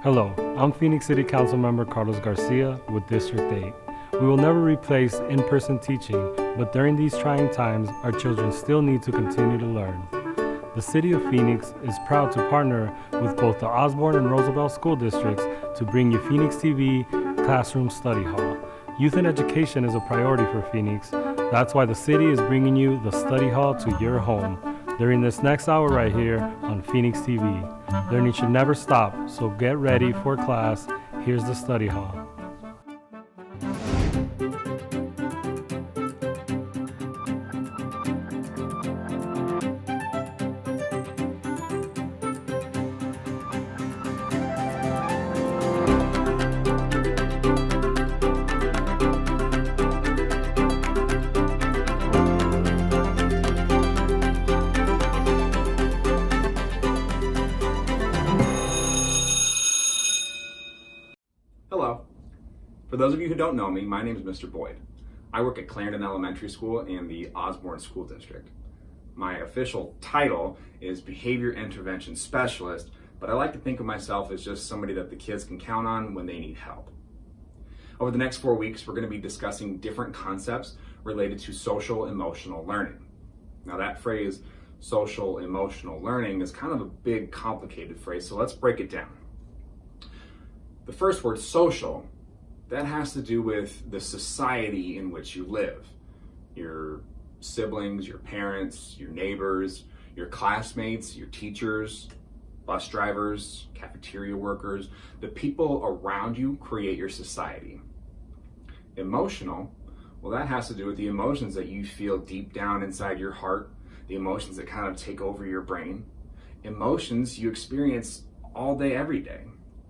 Hello, I'm Phoenix City Council Member Carlos Garcia with District 8. We will never replace in-person teaching, but during these trying times, our children still need to continue to learn. The City of Phoenix is proud to partner with both the Osborn and Roosevelt school districts to bring you PHXTV Classroom Study Hall. Youth and education is a priority for Phoenix. That's why the city is bringing you the study hall to your home during this next hour right here on Phoenix TV. Learning should never stop, so get ready for class. Here's the study hall. Hello. For those of you who don't know me, my name is Mr. Boyd. I work at Clarendon Elementary School in the Osborn School District. My official title is Behavior Intervention Specialist, but I like to think of myself as just somebody that the kids can count on when they need help. Over the next 4 weeks, we're going to be discussing different concepts related to social emotional learning. Now that phrase, social emotional learning, is kind of a big, complicated phrase, so let's break it down. The first word, social, that has to do with the society in which you live. Your siblings, your parents, your neighbors, your classmates, your teachers, bus drivers, cafeteria workers. The people around you create your society. Emotional, well, that has to do with the emotions that you feel deep down inside your heart, the emotions that kind of take over your brain. Emotions you experience all day, every day.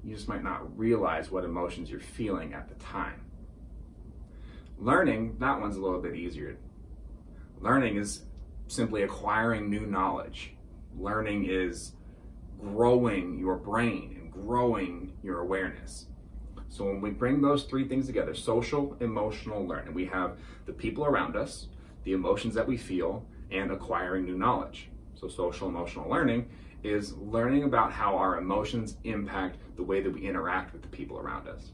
You just might not realize what emotions you're feeling at the time. Learning, that one's a little bit easier. Learning is simply acquiring new knowledge. Learning is growing your brain and growing your awareness. So when we bring those three things together, social, emotional, learning, we have the people around us, the emotions that we feel, and acquiring new knowledge. So social, emotional learning is learning about how our emotions impact the way that we interact with the people around us.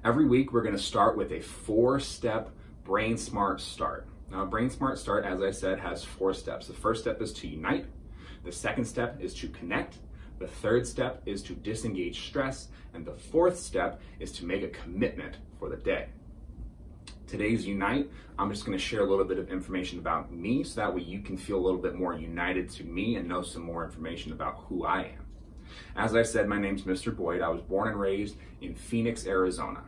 Every week, we're going to start with a 4-step Brain Smart Start. Now, a Brain Smart Start, as I said, has 4 steps. The first step is to unite. The second step is to connect. The third step is to disengage stress. And the fourth step is to make a commitment for the day. Today's Unite, I'm just going to share a little bit of information about me so that way you can feel a little bit more united to me and know some more information about who I am. As I said, my name's Mr. Boyd. I was born and raised in Phoenix, Arizona.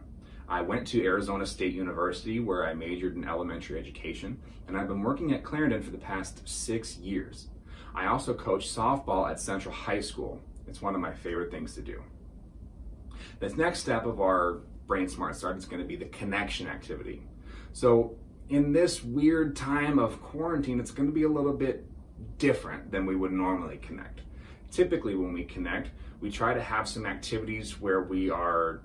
I went to Arizona State University where I majored in elementary education, and I've been working at Clarendon for the past 6 years. I also coach softball at Central High School. It's one of my favorite things to do. The next step of our Brain Smart Start is going to be the connection activity. So in this weird time of quarantine, it's going to be a little bit different than we would normally connect. Typically when we connect, we try to have some activities where we are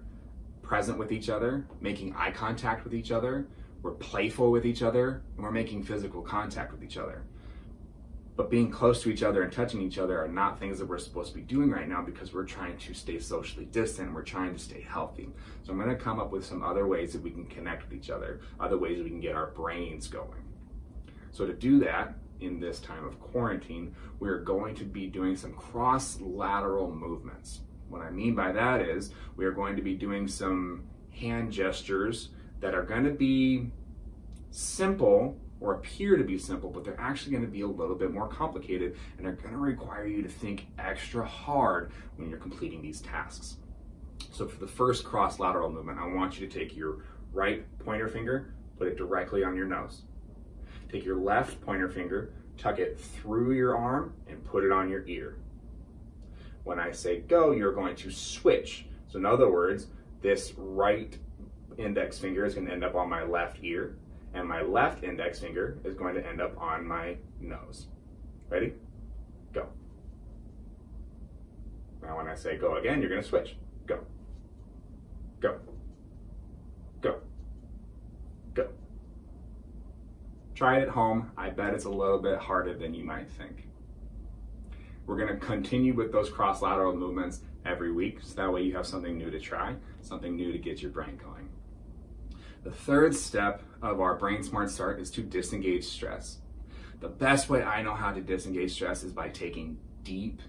present with each other, making eye contact with each other, we're playful with each other, and we're making physical contact with each other. But being close to each other and touching each other are not things that we're supposed to be doing right now because we're trying to stay socially distant, we're trying to stay healthy. So I'm going to come up with some other ways that we can connect with each other, other ways that we can get our brains going. So to do that, in this time of quarantine, we're going to be doing some cross-lateral movements. What I mean by that is we are going to be doing some hand gestures that are going to be simple or appear to be simple, but they're actually going to be a little bit more complicated and are going to require you to think extra hard when you're completing these tasks. So for the first cross-lateral movement, I want you to take your right pointer finger, put it directly on your nose. Take your left pointer finger, tuck it through your arm, and put it on your ear. When I say go, you're going to switch. So in other words, this right index finger is going to end up on my left ear, and my left index finger is going to end up on my nose. Ready? Go. Now when I say go again, you're going to switch. Go. Go. Go. Go. Try it at home. I bet it's a little bit harder than you might think. We're going to continue with those cross-lateral movements every week, so that way you have something new to try, something new to get your brain going. The third step of our Brain Smart Start is to disengage stress. The best way I know how to disengage stress is by taking deep,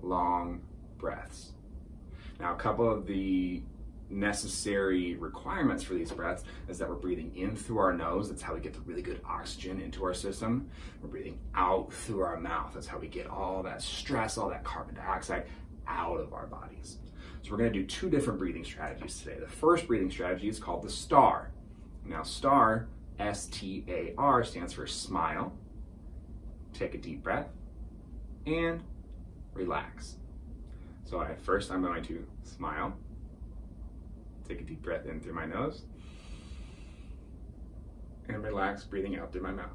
long breaths. Now, a couple of the necessary requirements for these breaths is that we're breathing in through our nose. That's how we get the really good oxygen into our system. We're breathing out through our mouth. That's how we get all that stress, all that carbon dioxide out of our bodies. So we're going to do two different breathing strategies today. The first breathing strategy is called the STAR. Now, STAR, S-T-A-R, stands for smile. Take a deep breath and relax. So first I'm going to smile. Take a deep breath in through my nose and relax, breathing out through my mouth.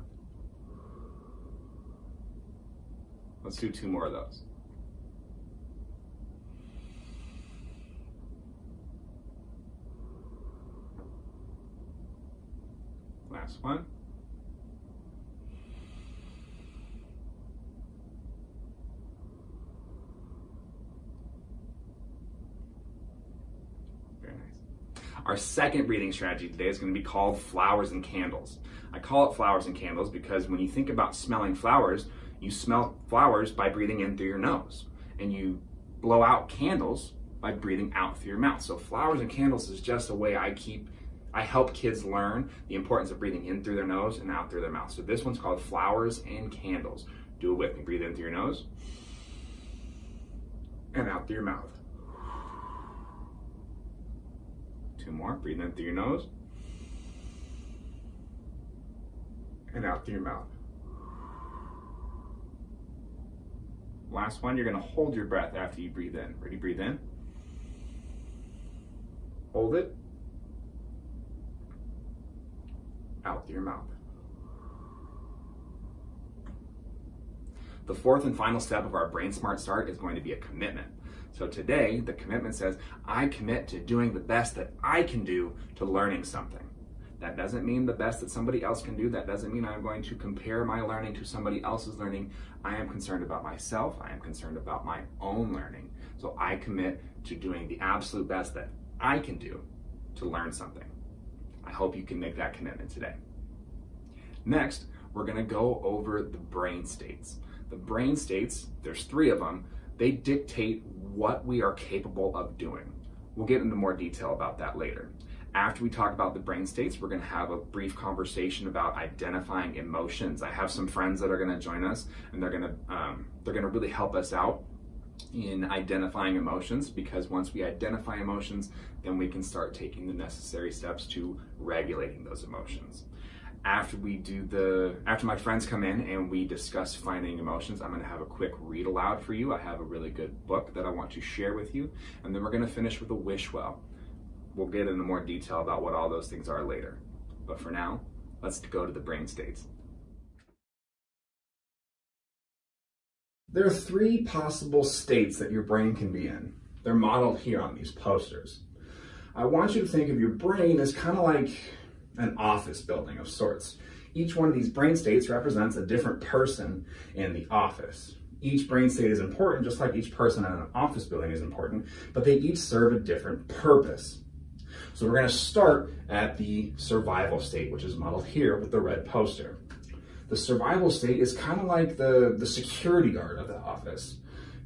Let's do two more of those. Last one. Very nice. Our second breathing strategy today is going to be called flowers and candles. I call it flowers and candles because when you think about smelling flowers, you smell flowers by breathing in through your nose, and you blow out candles by breathing out through your mouth. So flowers and candles is just a way I help kids learn the importance of breathing in through their nose and out through their mouth. So this one's called flowers and candles. Do it with me. Breathe in through your nose and out through your mouth. Two more. Breathe in through your nose and out through your mouth. Last one, you're going to hold your breath after you breathe in. Ready? Breathe in. Hold it. Out through your mouth. The fourth and final step of our Brain Smart Start is going to be a commitment. So today, the commitment says, I commit to doing the best that I can do to learning something. That doesn't mean the best that somebody else can do. That doesn't mean I'm going to compare my learning to somebody else's learning. I am concerned about myself. I am concerned about my own learning. So I commit to doing the absolute best that I can do to learn something. I hope you can make that commitment today. Next, we're going to go over the brain states. The brain states, there's three of them, they dictate what we are capable of doing. We'll get into more detail about that later. After we talk about the brain states, we're going to have a brief conversation about identifying emotions. I have some friends that are going to join us, and they're going to really help us out in identifying emotions, because once we identify emotions, then we can start taking the necessary steps to regulating those emotions. After my friends come in and we discuss finding emotions, I'm going to have a quick read aloud for you. I have a really good book that I want to share with you, and then we're going to finish with a wish well. We'll get into more detail about what all those things are later. But for now, let's go to the brain states. There are three possible states that your brain can be in. They're modeled here on these posters. I want you to think of your brain as kind of like an office building of sorts. Each one of these brain states represents a different person in the office. Each brain state is important, just like each person in an office building is important, but they each serve a different purpose. So we're going to start at the survival state, which is modeled here with the red poster. The survival state is kind of like the security guard of the office.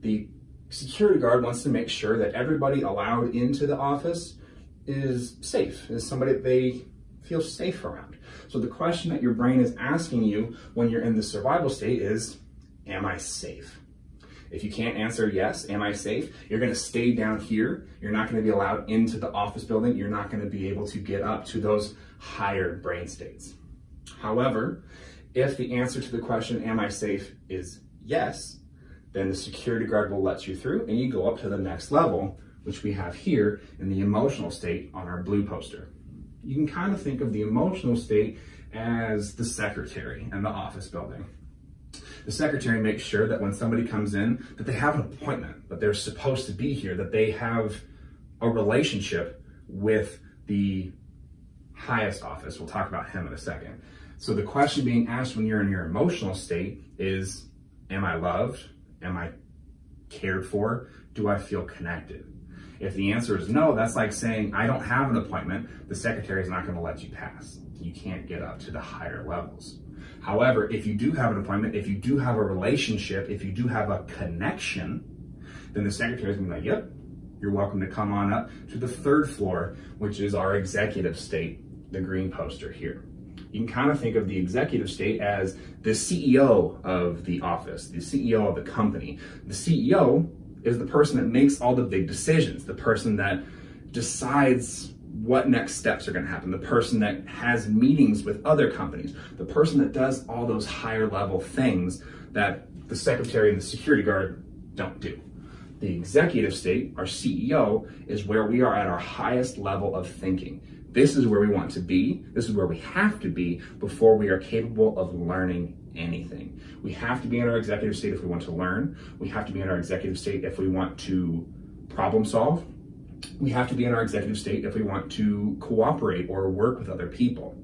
The security guard wants to make sure that everybody allowed into the office is safe, is somebody that they feel safe around. So the question that your brain is asking you when you're in the survival state is, am I safe? If you can't answer yes, am I safe? You're going to stay down here. You're not going to be allowed into the office building. You're not going to be able to get up to those higher brain states. However, if the answer to the question, am I safe, is yes, then the security guard will let you through and you go up to the next level, which we have here in the emotional state on our blue poster. You can kind of think of the emotional state as the secretary in the office building. The secretary makes sure that when somebody comes in, that they have an appointment, that they're supposed to be here, that they have a relationship with the highest office. We'll talk about him in a second. So the question being asked when you're in your emotional state is, am I loved? Am I cared for? Do I feel connected? If the answer is no, that's like saying, I don't have an appointment, the secretary is not going to let you pass. You can't get up to the higher levels. However, if you do have an appointment, if you do have a relationship, if you do have a connection, then the secretary is going to be like, yep, you're welcome to come on up to the 3rd floor, which is our executive state, the green poster here. You can kind of think of the executive state as the CEO of the office, the CEO of the company. The CEO is the person that makes all the big decisions, the person that decides what next steps are going to happen, the person that has meetings with other companies, the person that does all those higher level things that the secretary and the security guard don't do. The executive state, our CEO, is where we are at our highest level of thinking. This is where we want to be. This is where we have to be before we are capable of learning anything. We have to be in our executive state if we want to learn. We have to be in our executive state if we want to problem solve. We have to be in our executive state if we want to cooperate or work with other people.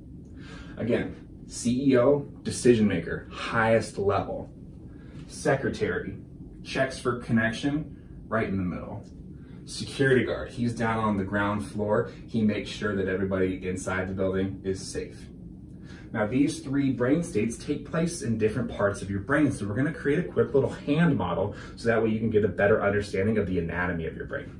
Again, CEO, decision maker, highest level. Secretary, checks for connection, right in the middle. Security guard, he's down on the ground floor. He makes sure that everybody inside the building is safe. Now, these 3 brain states take place in different parts of your brain. So we're going to create a quick little hand model so that way you can get a better understanding of the anatomy of your brain.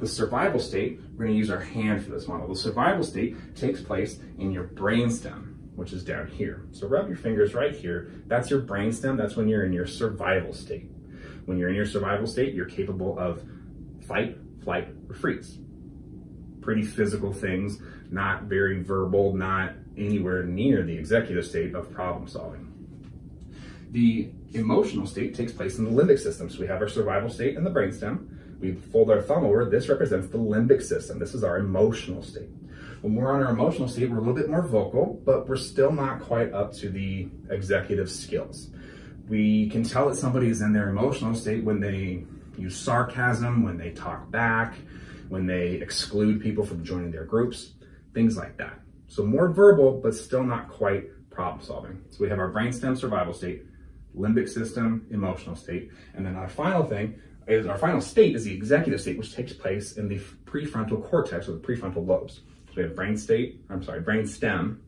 The survival state, we're going to use our hand for this model. The survival state takes place in your brainstem, which is down here. So rub your fingers right here. That's your brainstem. That's when you're in your survival state. When you're in your survival state, you're capable of fight, flight, or freeze. Pretty physical things, not very verbal, not anywhere near the executive state of problem solving. The emotional state takes place in the limbic system. So we have our survival state in the brainstem. We fold our thumb over. This represents the limbic system. This is our emotional state. When we're on our emotional state, we're a little bit more vocal, but we're still not quite up to the executive skills. We can tell that somebody is in their emotional state when they use sarcasm, when they talk back, when they exclude people from joining their groups, things like that. So more verbal, but still not quite problem solving. So we have our brainstem survival state, limbic system, emotional state, and then our final state is the executive state, which takes place in the prefrontal cortex or the prefrontal lobes. So we have brainstem,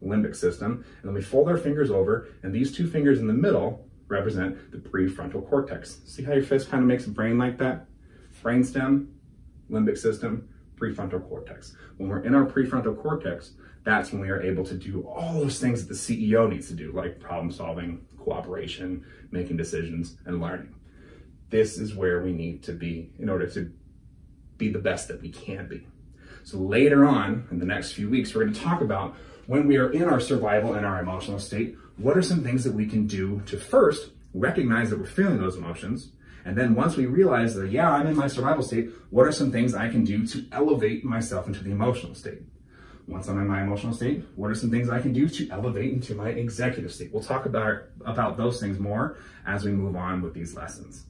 limbic system, and then we fold our fingers over, and these 2 fingers in the middle represent the prefrontal cortex. See how your fist kind of makes a brain like that? Brainstem, limbic system, prefrontal cortex. When we're in our prefrontal cortex, that's when we are able to do all those things that the CEO needs to do, like problem solving, cooperation, making decisions, and learning. This is where we need to be in order to be the best that we can be. So later on, in the next few weeks, we're going to talk about when we are in our survival and our emotional state, what are some things that we can do to first recognize that we're feeling those emotions? And then once we realize that, yeah, I'm in my survival state, what are some things I can do to elevate myself into the emotional state? Once I'm in my emotional state, what are some things I can do to elevate into my executive state? We'll talk about those things more as we move on with these lessons.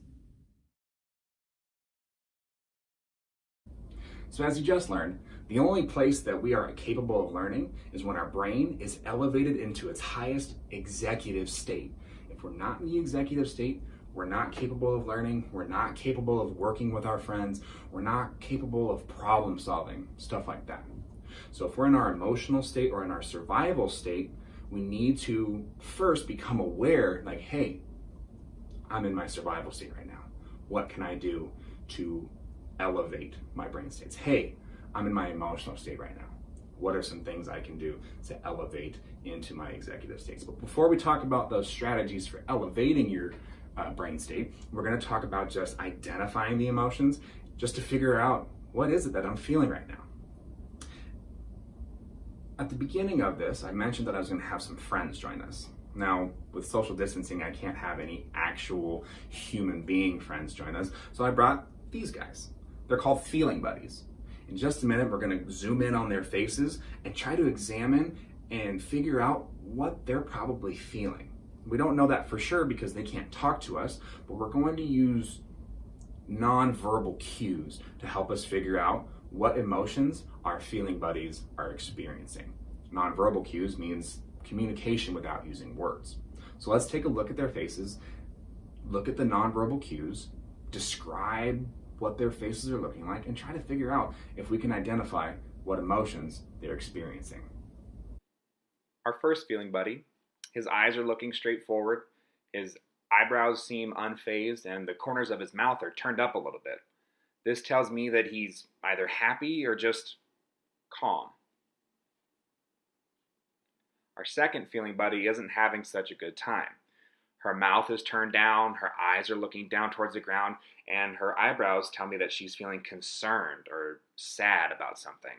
So as you just learned, the only place that we are capable of learning is when our brain is elevated into its highest executive state. If we're not in the executive state, we're not capable of learning, we're not capable of working with our friends, we're not capable of problem solving, stuff like that. So if we're in our emotional state or in our survival state, we need to first become aware, like, hey, I'm in my survival state right now. What can I do to elevate my brain states? Hey, I'm in my emotional state right now. What are some things I can do to elevate into my executive states? But before we talk about those strategies for elevating your brain state, we're going to talk about just identifying the emotions, just to figure out what is it that I'm feeling right now. At the beginning of this, I mentioned that I was going to have some friends join us. Now, with social distancing, I can't have any actual human being friends join us, so I brought these guys. They're called feeling buddies. In just a minute, we're going to zoom in on their faces and try to examine and figure out what they're probably feeling. We don't know that for sure because they can't talk to us, but we're going to use non-verbal cues to help us figure out what emotions our feeling buddies are experiencing. Non-verbal cues means communication without using words. So let's take a look at their faces, look at the non-verbal cues, describe what their faces are looking like, and try to figure out if we can identify what emotions they're experiencing. Our first feeling buddy, his eyes are looking straight forward, his eyebrows seem unfazed, and the corners of his mouth are turned up a little bit. This tells me that he's either happy or just calm. Our second feeling buddy isn't having such a good time. Her mouth is turned down, her eyes are looking down towards the ground, and her eyebrows tell me that she's feeling concerned or sad about something.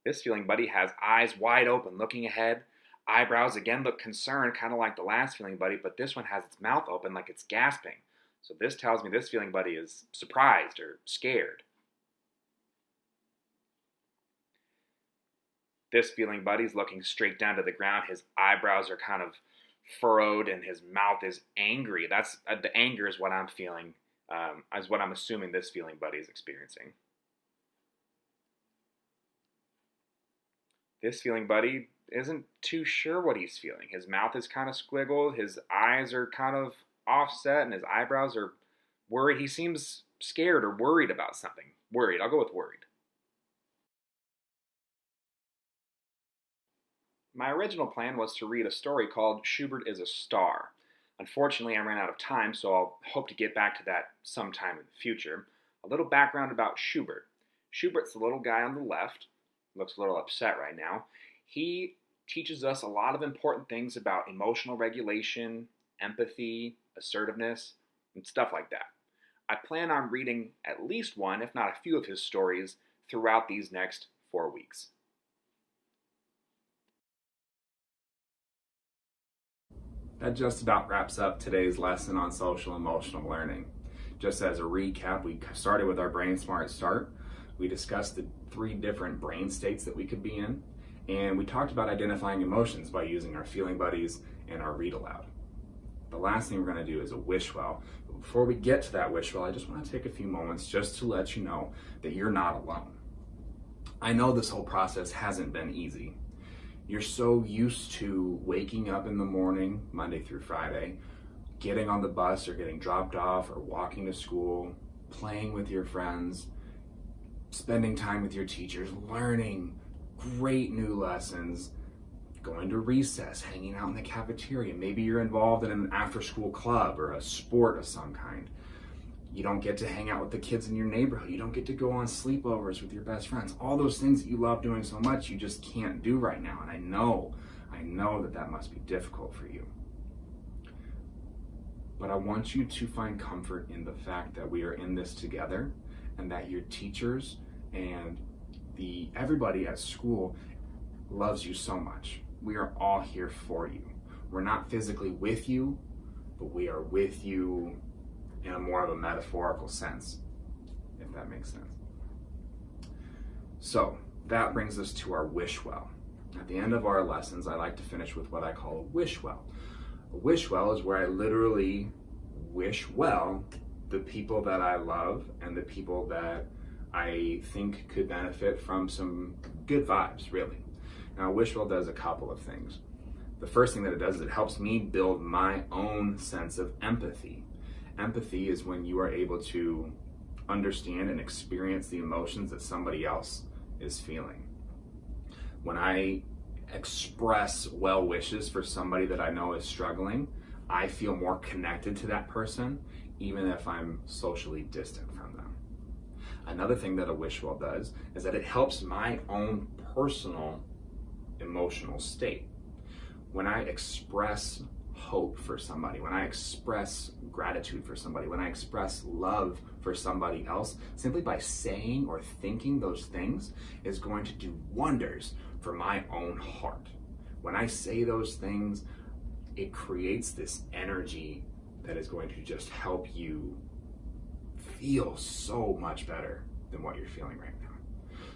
This feeling buddy has eyes wide open, looking ahead. Eyebrows again look concerned, kind of like the last feeling buddy, but this one has its mouth open like it's gasping. So this tells me this feeling buddy is surprised or scared. This feeling buddy's looking straight down to the ground. His eyebrows are kind of furrowed and his mouth is angry. That's the anger is what I'm feeling, is what I'm assuming this feeling buddy is experiencing. This feeling buddy isn't too sure what he's feeling. His mouth is kind of squiggled, his eyes are kind of offset, and his eyebrows are worried. He seems scared or worried about something. Worried. I'll go with worried. My original plan was to read a story called Schubert is a Star. Unfortunately, I ran out of time, so I'll hope to get back to that sometime in the future. A little background about Schubert. Schubert's the little guy on the left. Looks a little upset right now. He teaches us a lot of important things about emotional regulation, empathy, assertiveness, and stuff like that. I plan on reading at least one, if not a few of his stories throughout these next 4 weeks. That just about wraps up today's lesson on social emotional learning. Just as a recap, we started with our Brain Smart Start. We discussed the 3 different brain states that we could be in, and we talked about identifying emotions by using our feeling buddies and our read aloud. The last thing we're going to do is a wish well. But before we get to that wish well, I just want to take a few moments just to let you know that you're not alone. I know this whole process hasn't been easy. You're so used to waking up in the morning, Monday through Friday, getting on the bus or getting dropped off or walking to school, playing with your friends, spending time with your teachers, learning great new lessons, going to recess, hanging out in the cafeteria. Maybe you're involved in an after-school club or a sport of some kind. You don't get to hang out with the kids in your neighborhood. You don't get to go on sleepovers with your best friends. All those things that you love doing so much, you just can't do right now. And I know that must be difficult for you. But I want you to find comfort in the fact that we are in this together, and that your teachers and everybody at school loves you so much. We are all here for you. We're not physically with you, but we are with you in a more of a metaphorical sense, if that makes sense. So that brings us to our wish well. At the end of our lessons, I like to finish with what I call a wish well. A wish well is where I literally wish well the people that I love and the people that I think could benefit from some good vibes, really. Now, wish well does a couple of things. The first thing that it does is it helps me build my own sense of empathy. Empathy is when you are able to understand and experience the emotions that somebody else is feeling. When I express well wishes for somebody that I know is struggling, I feel more connected to that person, even if I'm socially distant from them. Another thing that a wish well does is that it helps my own personal emotional state. When I express hope for somebody, when I express gratitude for somebody, when I express love for somebody else, simply by saying or thinking those things is going to do wonders for my own heart. When I say those things, it creates this energy that is going to just help you feel so much better than what you're feeling right now.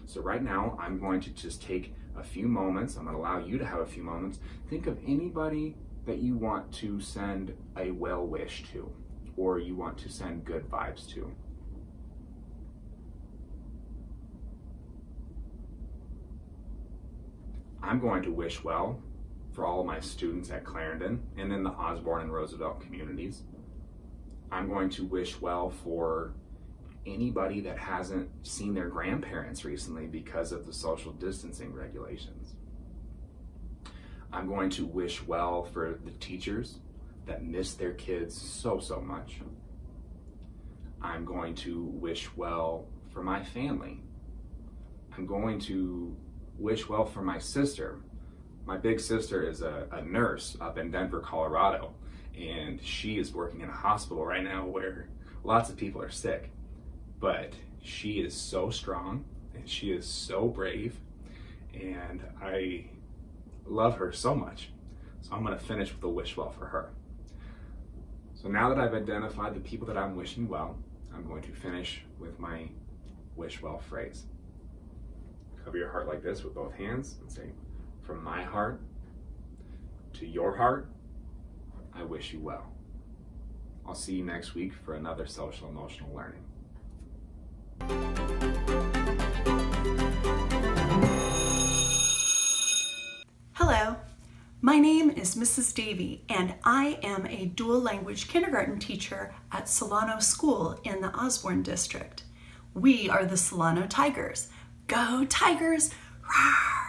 So right now, I'm going to just take a few moments. I'm going to allow you to have a few moments. Think of anybody that you want to send a well wish to, or you want to send good vibes to. I'm going to wish well for all of my students at Clarendon and in the Osborn and Roosevelt communities. I'm going to wish well for anybody that hasn't seen their grandparents recently because of the social distancing regulations. I'm going to wish well for the teachers that miss their kids so much. I'm going to wish well for my family. I'm going to wish well for my sister. My big sister is a nurse up in Denver, Colorado, and she is working in a hospital right now where lots of people are sick. But she is so strong and she is so brave, and I love her so much. So I'm going to finish with a wish well for her. So now that I've identified the people that I'm wishing well, I'm going to finish with my wish well phrase. Cover your heart like this with both hands and say, from my heart to your heart, I wish you well. I'll see you next week for another social emotional learning. Hello, my name is Mrs. Davey, and I am a dual language kindergarten teacher at Solano School in the Osborn district. We are the Solano Tigers. Go Tigers! Rawr!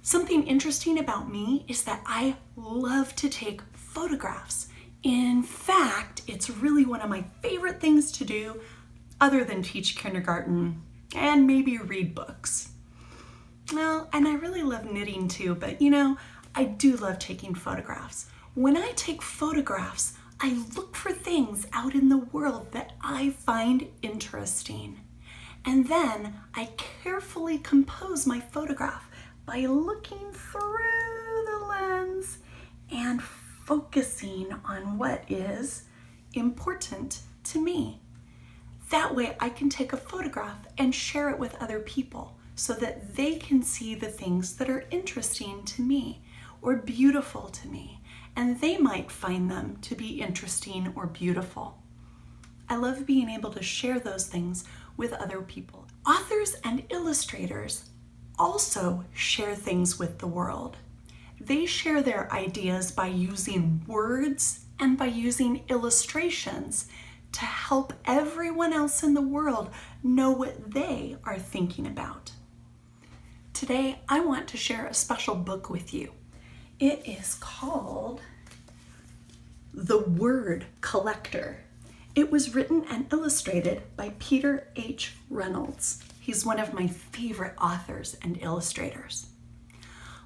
Something interesting about me is that I love to take photographs. In fact, it's really one of my favorite things to do other than teach kindergarten and maybe read books. Well, and I really love knitting too, but I do love taking photographs. When I take photographs, I look for things out in the world that I find interesting. And then I carefully compose my photograph by looking through the lens and focusing on what is important to me. That way I can take a photograph and share it with other people so that they can see the things that are interesting to me or beautiful to me, and they might find them to be interesting or beautiful. I love being able to share those things with other people. Authors and illustrators also share things with the world. They share their ideas by using words and by using illustrations to help everyone else in the world know what they are thinking about. Today, I want to share a special book with you. It is called The Word Collector. It was written and illustrated by Peter H. Reynolds. He's one of my favorite authors and illustrators.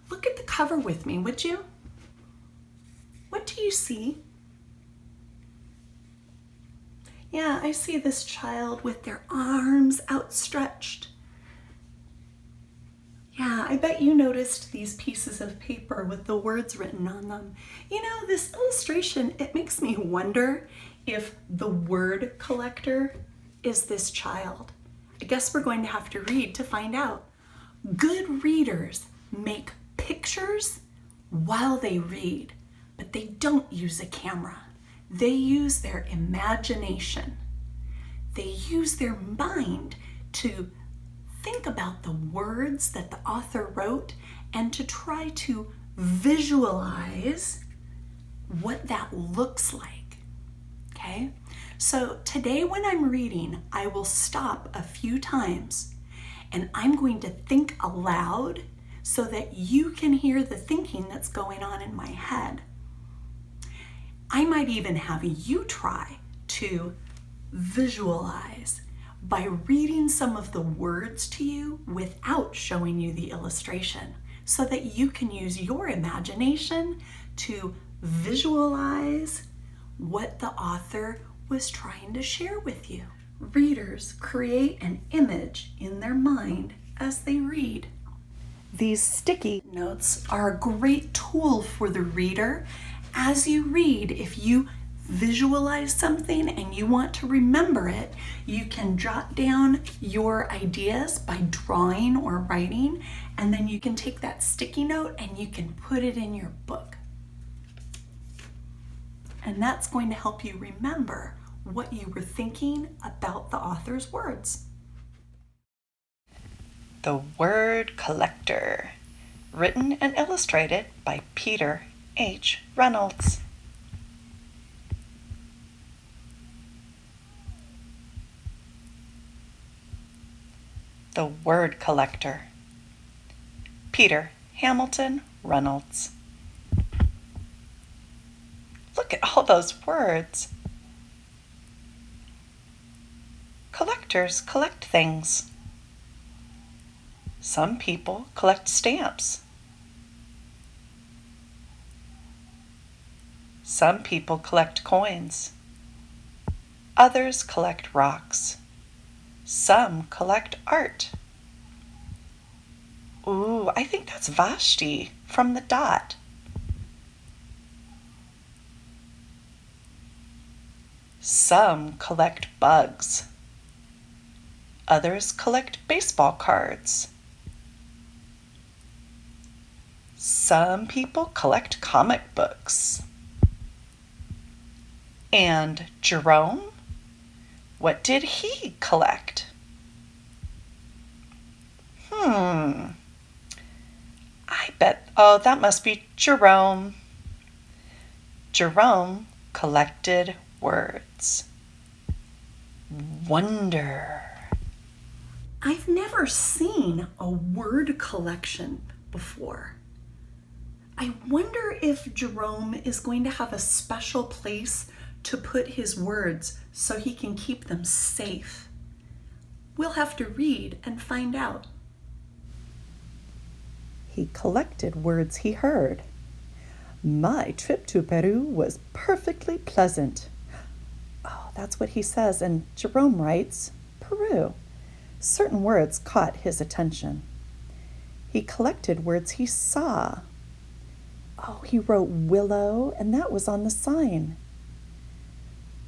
Look at the cover with me, would you? What do you see? Yeah, I see this child with their arms outstretched. Yeah, I bet you noticed these pieces of paper with the words written on them. This illustration, it makes me wonder if the word collector is this child. I guess we're going to have to read to find out. Good readers make pictures while they read, but they don't use a camera. They use their imagination. They use their mind to think about the words that the author wrote and to try to visualize what that looks like. Okay? So today when I'm reading, I will stop a few times and I'm going to think aloud so that you can hear the thinking that's going on in my head. I might even have you try to visualize by reading some of the words to you without showing you the illustration so that you can use your imagination to visualize what the author was trying to share with you. Readers create an image in their mind as they read. These sticky notes are a great tool for the reader. As you read, if you visualize something and you want to remember it, you can jot down your ideas by drawing or writing, and then you can take that sticky note and you can put it in your book. And that's going to help you remember what you were thinking about the author's words. The Word Collector, Written and illustrated by Peter H. Reynolds. The Word Collector. Peter Hamilton Reynolds. Look at all those words. Collectors collect things. Some people collect stamps. Some people collect coins. Others collect rocks. Some collect art. Ooh, I think that's Vashti from the dot. Some collect bugs. Others collect baseball cards. Some people collect comic books. And Jerome? What did he collect? That must be Jerome. Jerome collected words. Wonder. I've never seen a word collection before. I wonder if Jerome is going to have a special place to put his words so he can keep them safe. We'll have to read and find out. He collected words he heard. My trip to Peru was perfectly pleasant. Oh, that's what he says, and Jerome writes, Peru. Certain words caught his attention. He collected words he saw. Oh, he wrote willow, and that was on the sign.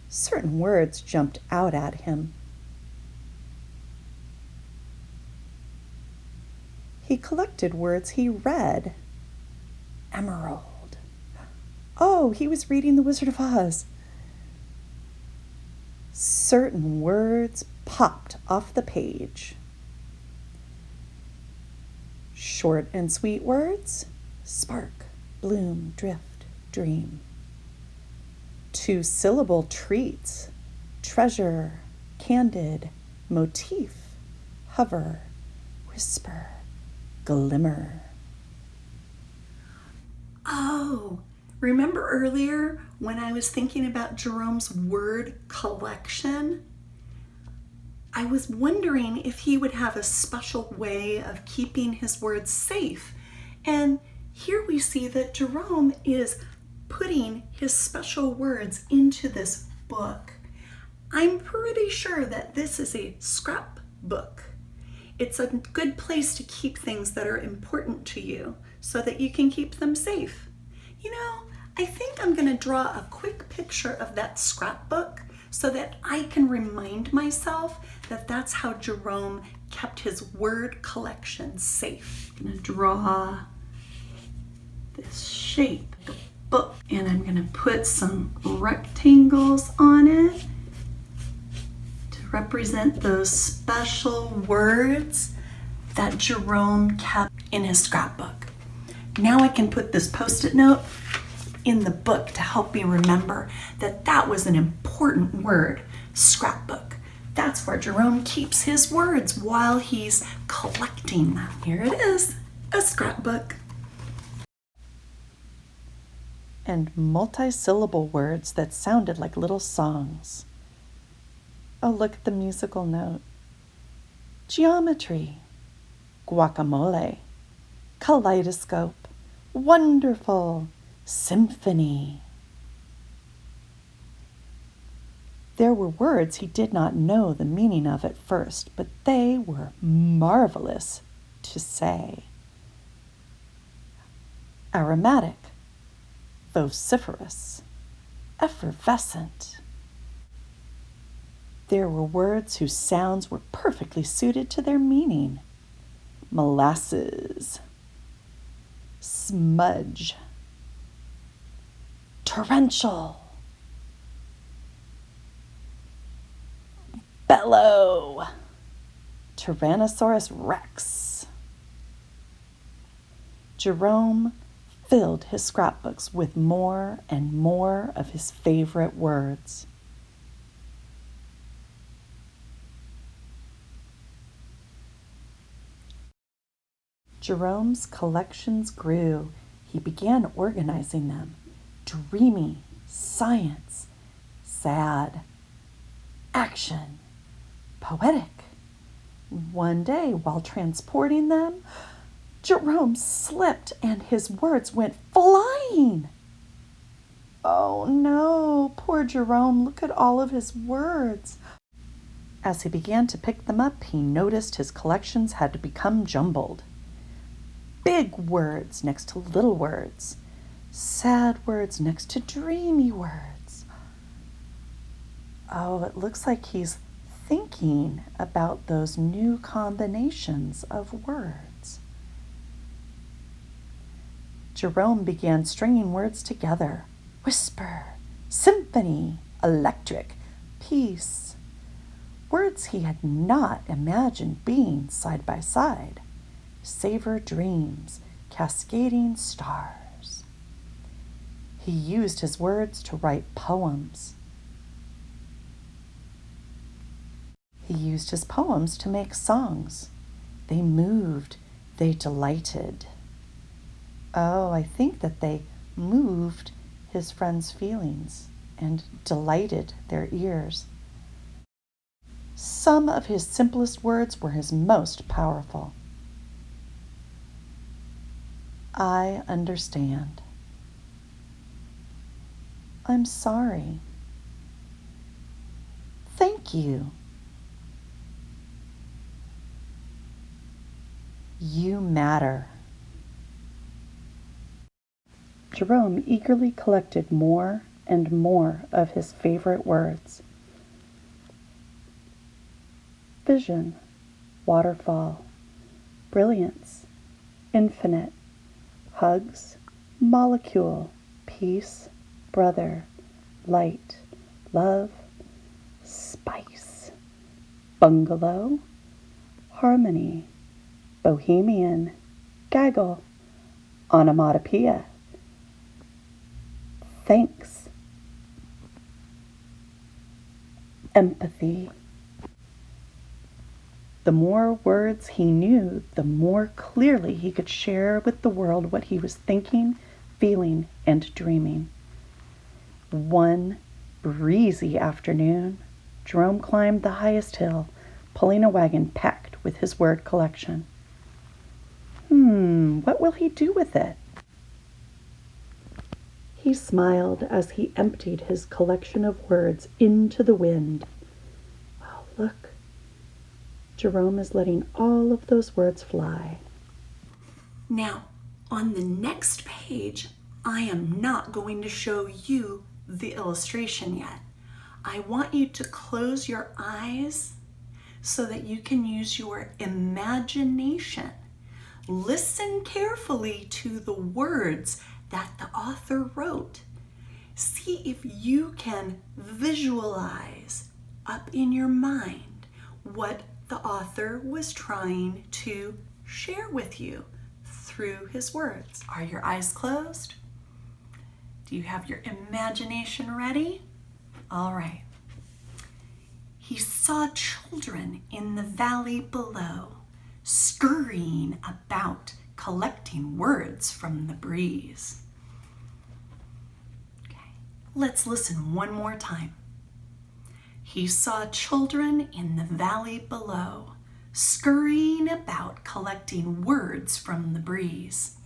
Certain words jumped out at him. He collected words he read. Emerald. Oh, he was reading The Wizard of Oz. Certain words popped off the page. Short and sweet words, spark, bloom, drift, dream. Two-syllable treats, treasure, candid, motif, hover, whisper, glimmer. Oh, remember earlier when I was thinking about Jerome's word collection? I was wondering if he would have a special way of keeping his words safe. And here we see that Jerome is putting his special words into this book. I'm pretty sure that this is a scrapbook. It's a good place to keep things that are important to you so that you can keep them safe. You know, I think I'm going to draw a quick picture of that scrapbook so that I can remind myself that that's how Jerome kept his word collection safe. I'm going to draw this shape, the book, and I'm going to put some rectangles on it to represent those special words that Jerome kept in his scrapbook. Now I can put this Post-it note in the book to help me remember that that was an important word, scrapbook. That's where Jerome keeps his words while he's collecting them. Here it is, a scrapbook. And multi-syllable words that sounded like little songs. Oh, look at the musical note. Geometry, guacamole, kaleidoscope, wonderful, symphony. There were words he did not know the meaning of at first, but they were marvelous to say. Aromatic, vociferous, effervescent. There were words whose sounds were perfectly suited to their meaning. Molasses, smudge, torrential, bellow, Tyrannosaurus Rex. Jerome filled his scrapbooks with more and more of his favorite words. Jerome's collections grew. He began organizing them. Dreamy, science, sad, action, poetic. One day, while transporting them, Jerome slipped and his words went flying. Oh no, poor Jerome, look at all of his words. As he began to pick them up, he noticed his collections had become jumbled. Big words next to little words. Sad words next to dreamy words. Oh, it looks like he's thinking about those new combinations of words. Jerome began stringing words together. Whisper, symphony, electric, peace. Words he had not imagined being side by side. Savor dreams, cascading stars. He used his words to write poems. He used his poems to make songs. They moved, they delighted. Oh, I think that they moved his friends' feelings and delighted their ears. Some of his simplest words were his most powerful. I understand. I'm sorry. Thank you. You matter. Jerome eagerly collected more and more of his favorite words. Vision, waterfall, brilliance, infinite, hugs, molecule, peace, brother, light, love, spice, bungalow, harmony, bohemian, gaggle, onomatopoeia, thanks, empathy. The more words he knew, the more clearly he could share with the world what he was thinking, feeling, and dreaming. One breezy afternoon, Jerome climbed the highest hill, pulling a wagon packed with his word collection. What will he do with it? He smiled as he emptied his collection of words into the wind. Oh, look. Jerome is letting all of those words fly. Now, on the next page, I am not going to show you the illustration yet. I want you to close your eyes so that you can use your imagination. Listen carefully to the words that the author wrote. See if you can visualize up in your mind what the author was trying to share with you through his words. Are your eyes closed? Do you have your imagination ready? All right. He saw children in the valley below, scurrying about, collecting words from the breeze. Okay, let's listen one more time. He saw children in the valley below, scurrying about, collecting words from the breeze.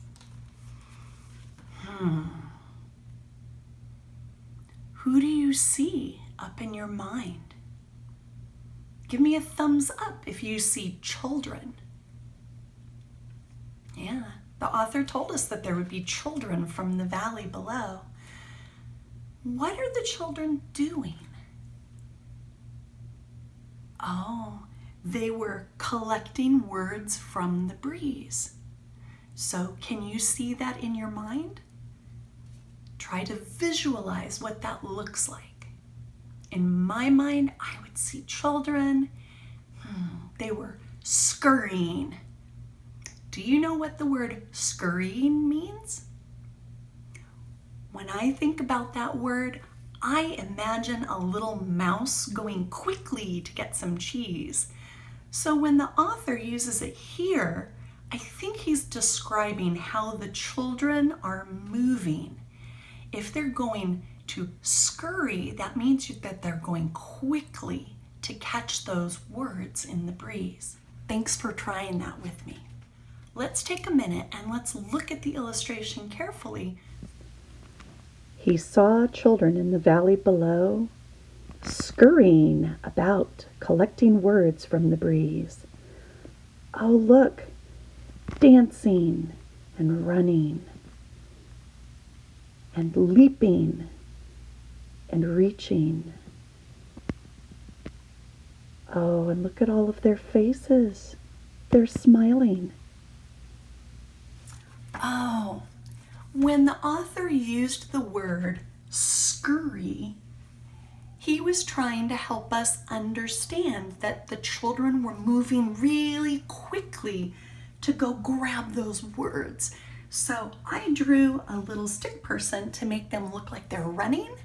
Who do you see up in your mind? Give me a thumbs up if you see children. Yeah, the author told us that there would be children from the valley below. What are the children doing? Oh, they were collecting words from the breeze. So can you see that in your mind? Try to visualize what that looks like. In my mind, I would see children. They were scurrying, Do you know what the word scurrying means? When I think about that word, I imagine a little mouse going quickly to get some cheese. So when the author uses it here, I think he's describing how the children are moving. If they're going to scurry, that means that they're going quickly to catch those words in the breeze. Thanks for trying that with me. Let's take a minute and let's look at the illustration carefully. He saw children in the valley below, scurrying about, collecting words from the breeze. Oh, look, dancing and running and leaping and reaching. Oh, and look at all of their faces. They're smiling. Oh, when the author used the word scurry, he was trying to help us understand that the children were moving really quickly to go grab those words. So I drew a little stick person to make them look like they're running,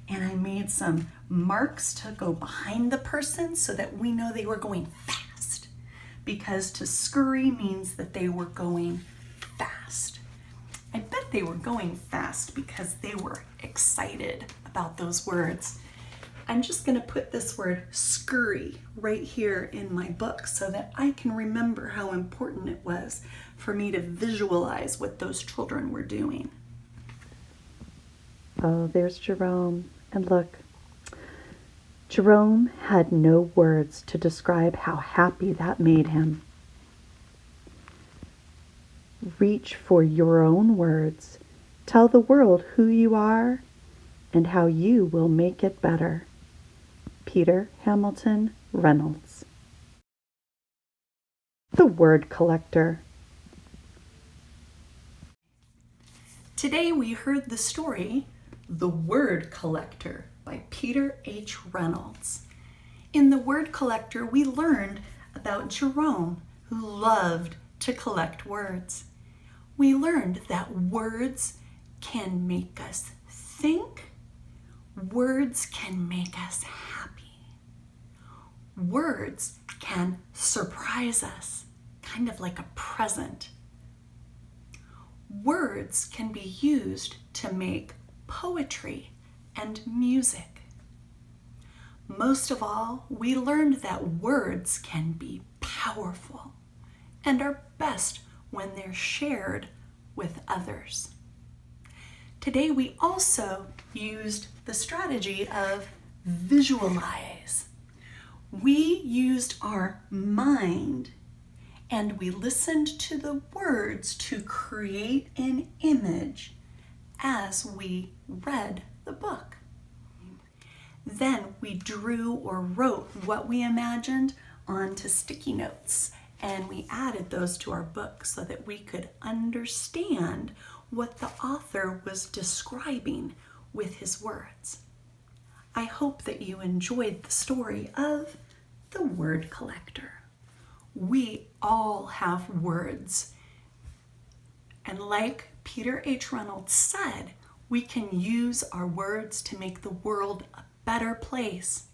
and I made some marks to go behind the person so that we know they were going fast, because to scurry means that they were going fast. I bet they were going fast because they were excited about those words. I'm just going to put this word scurry right here in my book so that I can remember how important it was for me to visualize what those children were doing. Oh, there's Jerome. And look, Jerome had no words to describe how happy that made him. Reach for your own words. Tell the world who you are and how you will make it better. Peter Hamilton Reynolds. The Word Collector. Today we heard the story, The Word Collector by Peter H. Reynolds. In The Word Collector, we learned about Jerome, who loved to collect words. We learned that words can make us think. Words can make us happy. Words can surprise us, kind of like a present. Words can be used to make poetry and music. Most of all, we learned that words can be powerful and are best when they're shared with others. Today we also used the strategy of visualize. We used our mind and we listened to the words to create an image as we read the book. Then we drew or wrote what we imagined onto sticky notes, and we added those to our book so that we could understand what the author was describing with his words. I hope that you enjoyed the story of The Word Collector. We all have words. And like Peter H. Reynolds said, we can use our words to make the world a better place.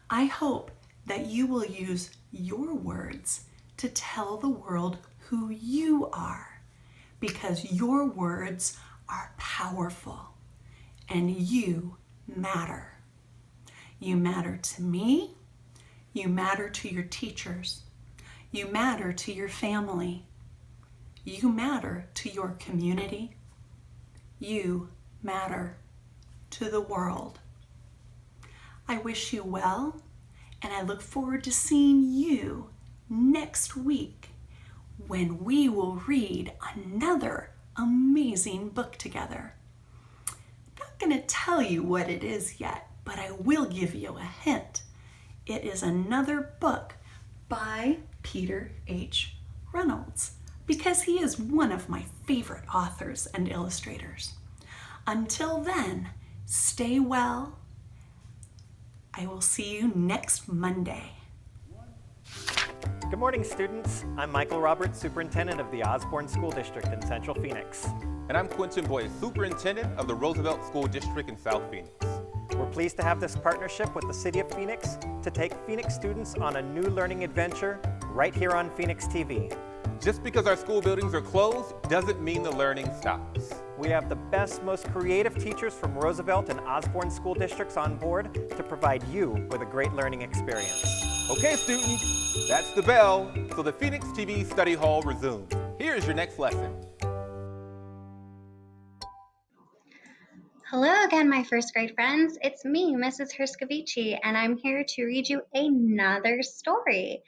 I hope that you will use your words to tell the world who you are, because your words are powerful and you matter. You matter to me. You matter to your teachers. You matter to your family. You matter to your community. You matter to the world. I wish you well, and I look forward to seeing you next week when we will read another amazing book together. I'm not going to tell you what it is yet, but I will give you a hint. It is another book by Peter H. Reynolds, because he is one of my favorite authors and illustrators. Until then, stay well. I will see you next Monday. Good morning, students. I'm Michael Roberts, Superintendent of the Osborn School District in Central Phoenix. And I'm Quentin Boyd, Superintendent of the Roosevelt School District in South Phoenix. We're pleased to have this partnership with the City of Phoenix to take Phoenix students on a new learning adventure right here on Phoenix TV. Just because our school buildings are closed doesn't mean the learning stops. We have the best, most creative teachers from Roosevelt and Osborn school districts on board to provide you with a great learning experience. Okay, students, that's the bell, so the Phoenix TV study hall resumes. Here's your next lesson. Hello again, my first grade friends. It's me, Mrs. Herskovici, and I'm here to read you another story.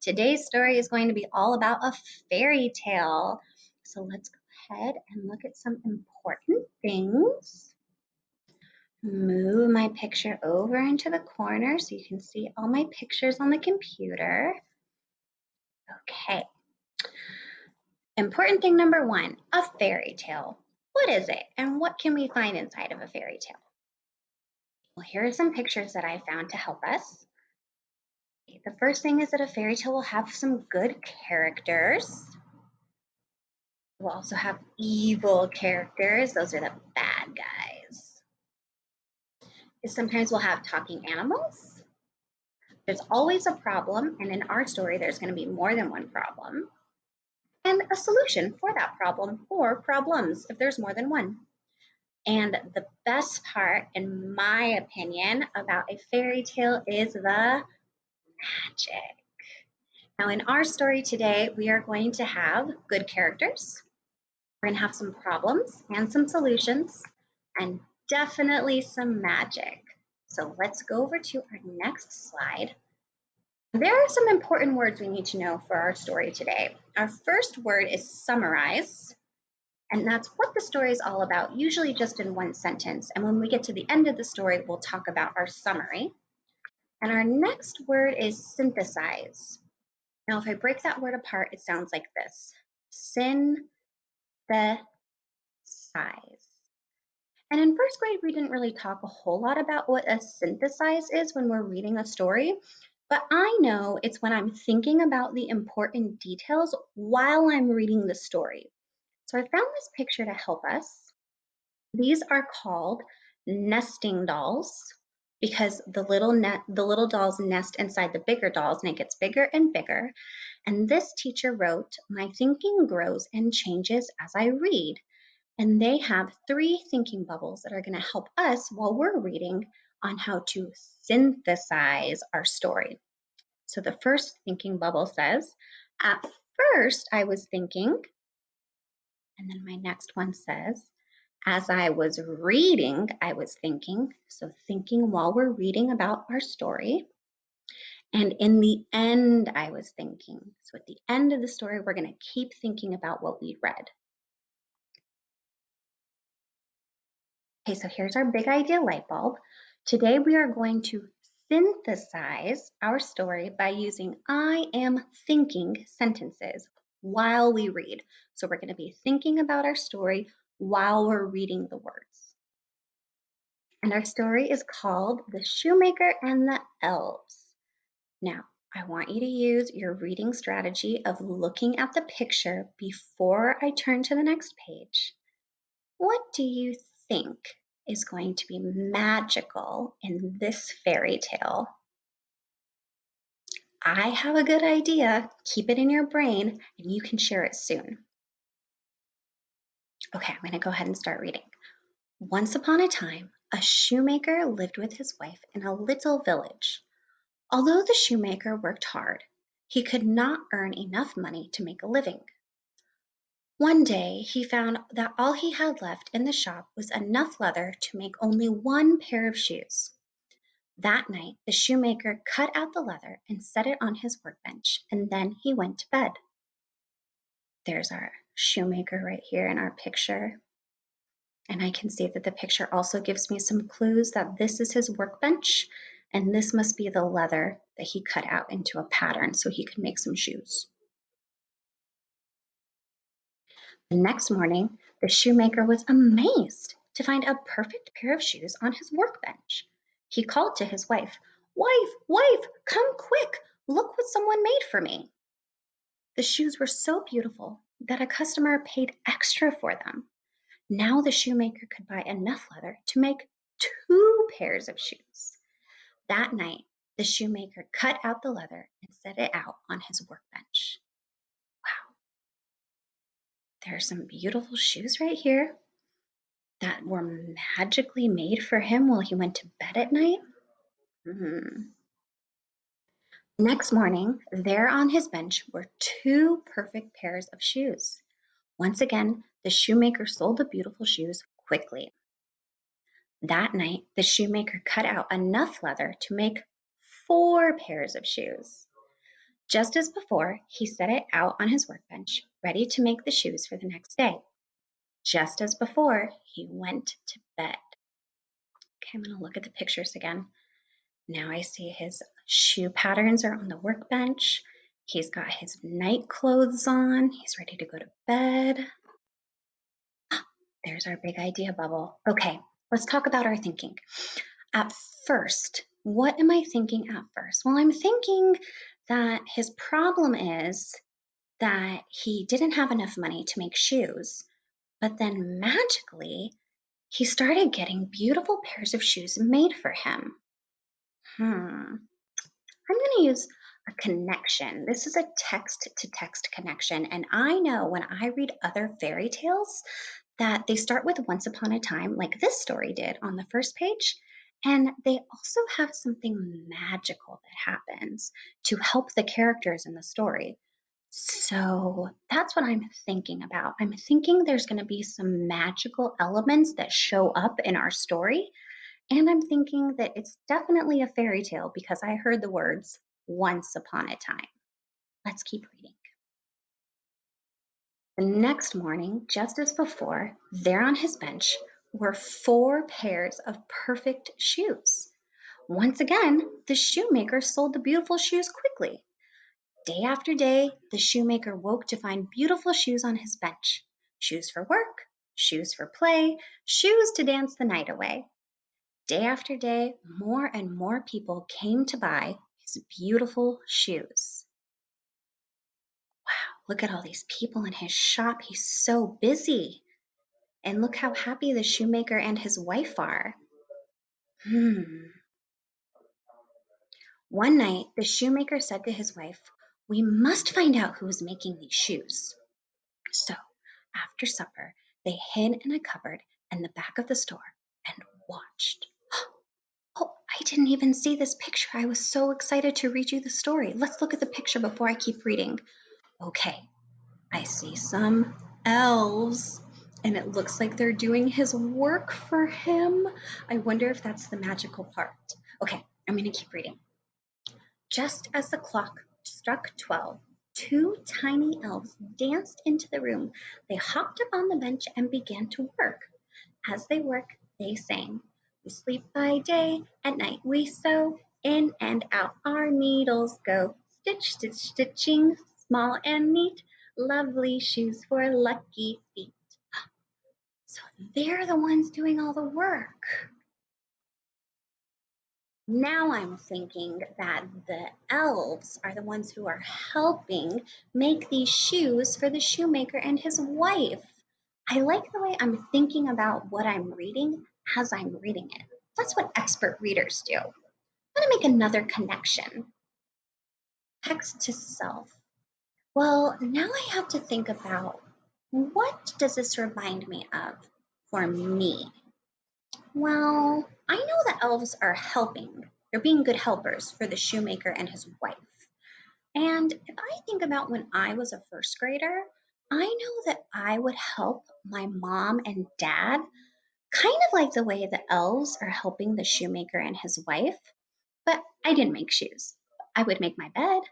Today's story is going to be all about a fairy tale. So let's go ahead and look at some important things. Move my picture over into the corner so you can see all my pictures on the computer. Okay. Important thing number one, a fairy tale. What is it, and what can we find inside of a fairy tale? Well, here are some pictures that I found to help us. The first thing is that a fairy tale will have some good characters. We'll also have evil characters. Those are the bad guys. Sometimes we'll have talking animals. There's always a problem, and in our story, there's going to be more than one problem. And a solution for that problem, or problems if there's more than one. And the best part, in my opinion, about a fairy tale is the magic. Now, in our story today, we are going to have good characters. We're going to have some problems and some solutions, and definitely some magic. So let's go over to our next slide. There are some important words we need to know for our story today. Our first word is summarize, and that's what the story is all about, usually just in one sentence. And when we get to the end of the story, we'll talk about our summary. And our next word is synthesize. Now, if I break that word apart, it sounds like this. Synthesize. And in first grade, we didn't really talk a whole lot about what a synthesize is when we're reading a story, but I know it's when I'm thinking about the important details while I'm reading the story. So I found this picture to help us. These are called nesting dolls because the little dolls nest inside the bigger dolls, and it gets bigger and bigger. And this teacher wrote, "My thinking grows and changes as I read." And they have 3 thinking bubbles that are going to help us while we're reading on how to synthesize our story. So the first thinking bubble says, "At first I was thinking," and then my next one says, "As I was reading, I was thinking." So thinking while we're reading about our story. And in the end, I was thinking. So at the end of the story, we're going to keep thinking about what we read. Okay, so here's our big idea light bulb. Today we are going to synthesize our story by using I am thinking sentences while we read. So we're going to be thinking about our story while we're reading the words. And our story is called The Shoemaker and the Elves. Now, I want you to use your reading strategy of looking at the picture before I turn to the next page. What do you think is going to be magical in this fairy tale? I have a good idea. Keep it in your brain and you can share it soon. Okay, I'm going to go ahead and start reading. Once upon a time, a shoemaker lived with his wife in a little village. Although the shoemaker worked hard, he could not earn enough money to make a living. One day, he found that all he had left in the shop was enough leather to make only 1 pair of shoes. That night, the shoemaker cut out the leather and set it on his workbench, and then he went to bed. There's our shoemaker right here in our picture. And I can see that the picture also gives me some clues that this is his workbench, and this must be the leather that he cut out into a pattern so he could make some shoes. The next morning, the shoemaker was amazed to find a perfect pair of shoes on his workbench. He called to his wife, "Wife, wife, come quick, look what someone made for me." The shoes were so beautiful that a customer paid extra for them. Now the shoemaker could buy enough leather to make 2 pairs of shoes. That night, the shoemaker cut out the leather and set it out on his workbench. Wow, there are some beautiful shoes right here that were magically made for him while he went to bed at night. Next morning, there on his bench were 2 perfect pairs of shoes. Once again, the shoemaker sold the beautiful shoes quickly. That night, the shoemaker cut out enough leather to make 4 pairs of shoes. Just as before, he set it out on his workbench, ready to make the shoes for the next day. Just as before, he went to bed. Okay, I'm going to look at the pictures again. Now I see his shoe patterns are on the workbench. He's got his night clothes on. He's ready to go to bed. There's our big idea bubble. Okay, let's talk about our thinking. At first, what am I thinking at first? Well, I'm thinking that his problem is that he didn't have enough money to make shoes, but then magically, he started getting beautiful pairs of shoes made for him. I'm going to use a connection. This is a text-to-text connection, and I know when I read other fairy tales that they start with once upon a time, like this story did on the first page, and they also have something magical that happens to help the characters in the story. So that's what I'm thinking about. I'm thinking there's going to be some magical elements that show up in our story. And I'm thinking that it's definitely a fairy tale because I heard the words once upon a time. Let's keep reading. The next morning, just as before, there on his bench were 4 pairs of perfect shoes. Once again, the shoemaker sold the beautiful shoes quickly. Day after day, the shoemaker woke to find beautiful shoes on his bench. Shoes for work, shoes for play, shoes to dance the night away. Day after day, more and more people came to buy his beautiful shoes. Wow, look at all these people in his shop. He's so busy. And look how happy the shoemaker and his wife are. One night, the shoemaker said to his wife, "We must find out who is making these shoes." So, after supper, they hid in a cupboard in the back of the store and watched. Oh, I didn't even see this picture. I was so excited to read you the story. Let's look at the picture before I keep reading. Okay, I see some elves, and it looks like they're doing his work for him. I wonder if that's the magical part. Okay, I'm going to keep reading. Just as the clock struck 12, 2 tiny elves danced into the room. They hopped up on the bench and began to work. As they work, they sang. We sleep by day, at night we sew, in and out our needles go. Stitch, stitch, stitching, small and neat, lovely shoes for lucky feet. So they're the ones doing all the work. Now I'm thinking that the elves are the ones who are helping make these shoes for the shoemaker and his wife. I like the way I'm thinking about what I'm reading as I'm reading it. That's what expert readers do. I'm going to make another connection. Text to self. Well, now I have to think about what does this remind me of for me? Well, I know that elves are helping. They're being good helpers for the shoemaker and his wife. And if I think about when I was a first grader, I know that I would help my mom and dad, kind of like the way the elves are helping the shoemaker and his wife. But I didn't make shoes. I would make my bed,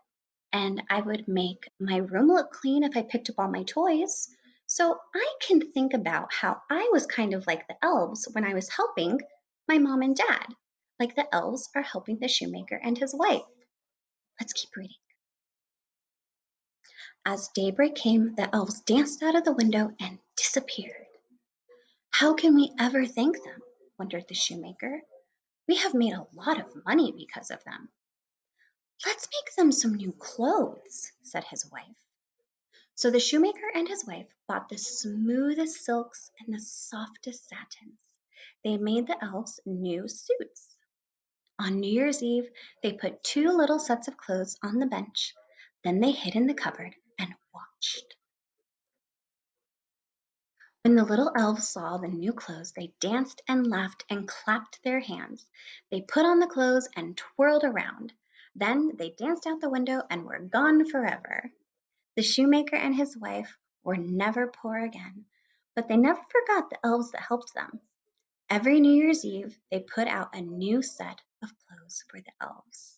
and I would make my room look clean if I picked up all my toys. So I can think about how I was kind of like the elves when I was helping my mom and dad, like the elves are helping the shoemaker and his wife. Let's keep reading. As daybreak came, the elves danced out of the window and disappeared. How can we ever thank them? Wondered the shoemaker. We have made a lot of money because of them. Let's make them some new clothes, said his wife. So the shoemaker and his wife bought the smoothest silks and the softest satins. They made the elves new suits. On New Year's Eve, they put 2 little sets of clothes on the bench. Then they hid in the cupboard and watched. When the little elves saw the new clothes, they danced and laughed and clapped their hands. They put on the clothes and twirled around. Then they danced out the window and were gone forever. The shoemaker and his wife were never poor again, but they never forgot the elves that helped them. Every New Year's Eve, they put out a new set of clothes for the elves.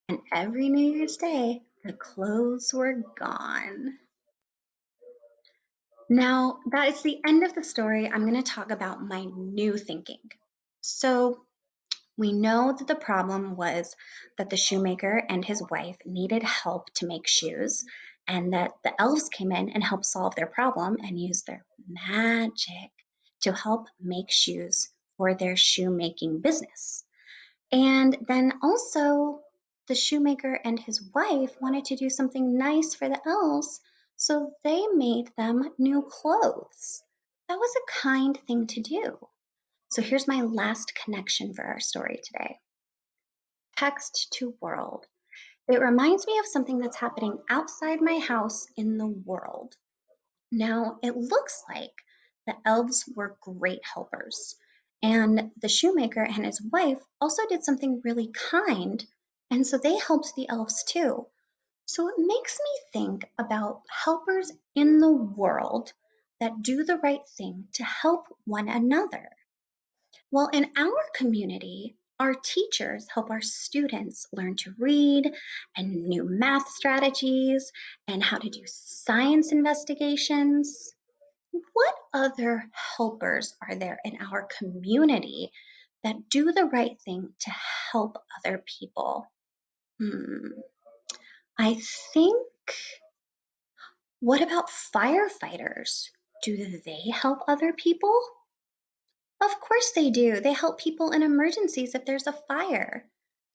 And every New Year's Day, the clothes were gone. Now, that is the end of the story. I'm going to talk about my new thinking. So, we know that the problem was that the shoemaker and his wife needed help to make shoes, and that the elves came in and helped solve their problem and used their magic to help make shoes for their shoemaking business. And then also, the shoemaker and his wife wanted to do something nice for the elves, so they made them new clothes. That was a kind thing to do. So here's my last connection for our story today. Text to world. It reminds me of something that's happening outside my house in the world. Now, it looks like the elves were great helpers, and the shoemaker and his wife also did something really kind, and so they helped the elves too. So it makes me think about helpers in the world that do the right thing to help one another. Well, in our community, our teachers help our students learn to read and new math strategies and how to do science investigations. What other helpers are there in our community that do the right thing to help other people? I think, what about firefighters? Do they help other people? Of course they do. They help people in emergencies if there's a fire.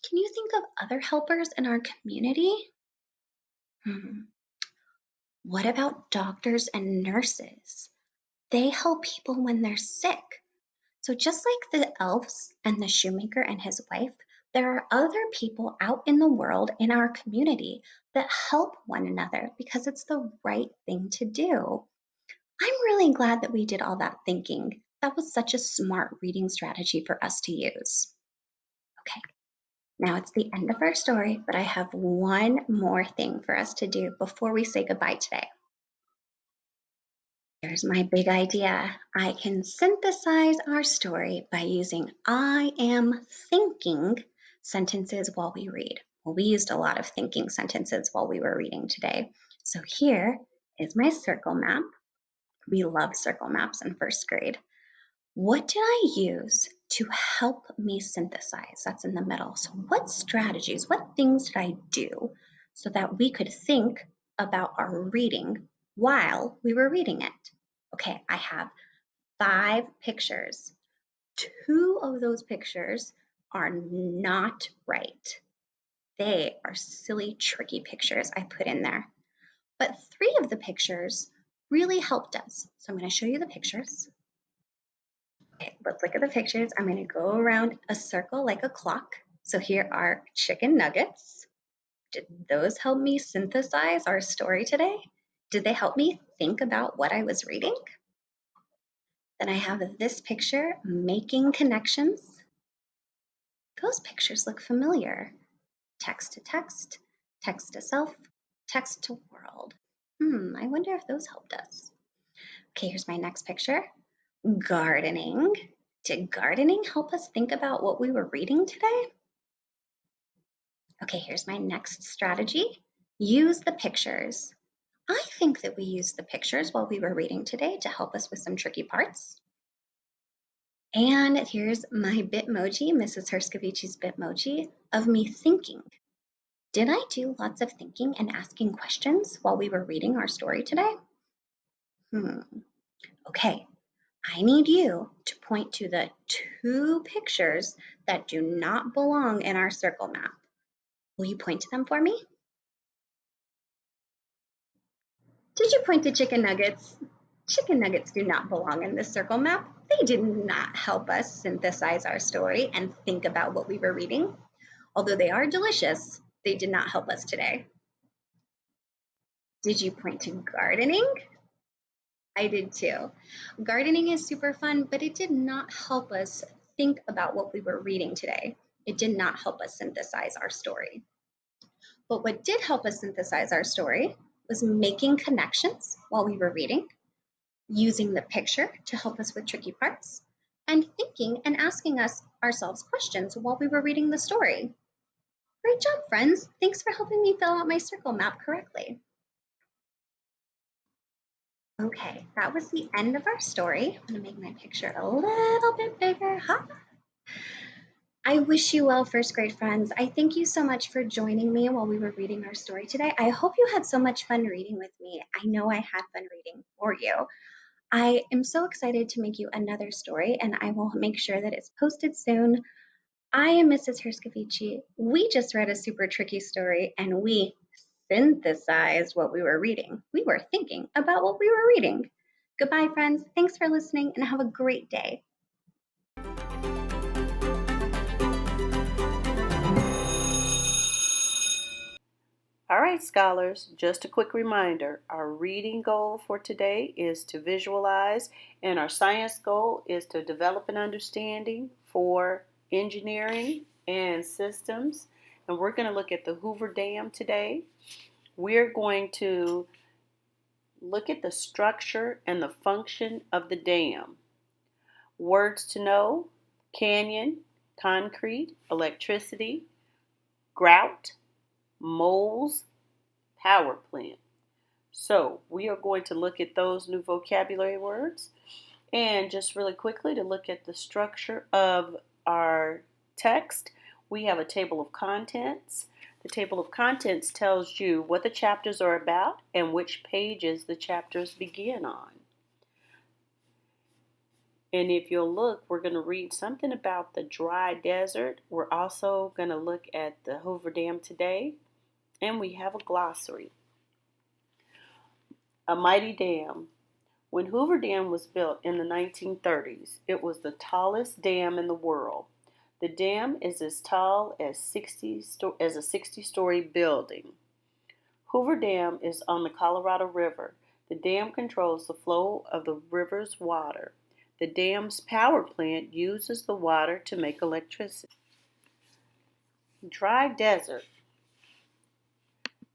Can you think of other helpers in our community? What about doctors and nurses? They help people when they're sick. So just like the elves and the shoemaker and his wife, there are other people out in the world in our community that help one another because it's the right thing to do. I'm really glad that we did all that thinking. That was such a smart reading strategy for us to use. Okay, now it's the end of our story, but I have one more thing for us to do before we say goodbye today. Here's my big idea. I can synthesize our story by using I am thinking sentences while we read. Well, we used a lot of thinking sentences while we were reading today. So here is my circle map. We love circle maps in first grade. What did I use to help me synthesize? That's in the middle. So what strategies, what things did I do so that we could think about our reading while we were reading it? Okay, I have 5 pictures. 2 of those pictures are not right. They are silly, tricky pictures I put in there. But 3 of the pictures really helped us. So I'm going to show you the pictures. Okay, let's look at the pictures. I'm going to go around a circle like a clock. So here are chicken nuggets. Did those help me synthesize our story today? Did they help me think about what I was reading? Then I have this picture, making connections. Those pictures look familiar. Text to text, text to self, text to world. I wonder if those helped us. Okay, here's my next picture. Gardening. Did gardening help us think about what we were reading today? Okay, here's my next strategy. Use the pictures. I think that we used the pictures while we were reading today to help us with some tricky parts. And here's my Bitmoji, Mrs. Herskovici's Bitmoji, of me thinking. Did I do lots of thinking and asking questions while we were reading our story today? Okay, I need you to point to the 2 pictures that do not belong in our circle map. Will you point to them for me? Did you point to chicken nuggets? Chicken nuggets do not belong in this circle map. They did not help us synthesize our story and think about what we were reading. Although they are delicious, they did not help us today. Did you point to gardening? I did too. Gardening is super fun, but it did not help us think about what we were reading today. It did not help us synthesize our story. But what did help us synthesize our story was making connections while we were reading, using the picture to help us with tricky parts, and thinking and asking ourselves questions while we were reading the story. Great job, friends. Thanks for helping me fill out my circle map correctly. Okay, that was the end of our story. I'm gonna make my picture a little bit bigger. I wish you well, first grade friends. I thank you so much for joining me while we were reading our story today. I hope you had so much fun reading with me. I know I had fun reading for you. I am so excited to make you another story, and I will make sure that it's posted soon. I am Mrs. Herscovici. We just read a super tricky story, and we synthesized what we were reading. We were thinking about what we were reading. Goodbye, friends. Thanks for listening, and have a great day. All right, scholars, just a quick reminder. Our reading goal for today is to visualize, and our science goal is to develop an understanding for engineering and systems. And we're going to look at the Hoover Dam today. We're going to look at the structure and the function of the dam. Words to know: canyon, concrete, electricity, grout, moles, power plant. So we are going to look at those new vocabulary words, and just really quickly to look at the structure of our text. We have a table of contents. The table of contents tells you what the chapters are about and which pages the chapters begin on. And if you'll look, we're going to read something about the dry desert. We're also going to look at the Hoover Dam today, and we have a glossary. A mighty dam. When Hoover Dam was built in the 1930s, it was the tallest dam in the world. The dam is as tall as a 60-story building. Hoover Dam is on the Colorado River. The dam controls the flow of the river's water. The dam's power plant uses the water to make electricity. Dry desert.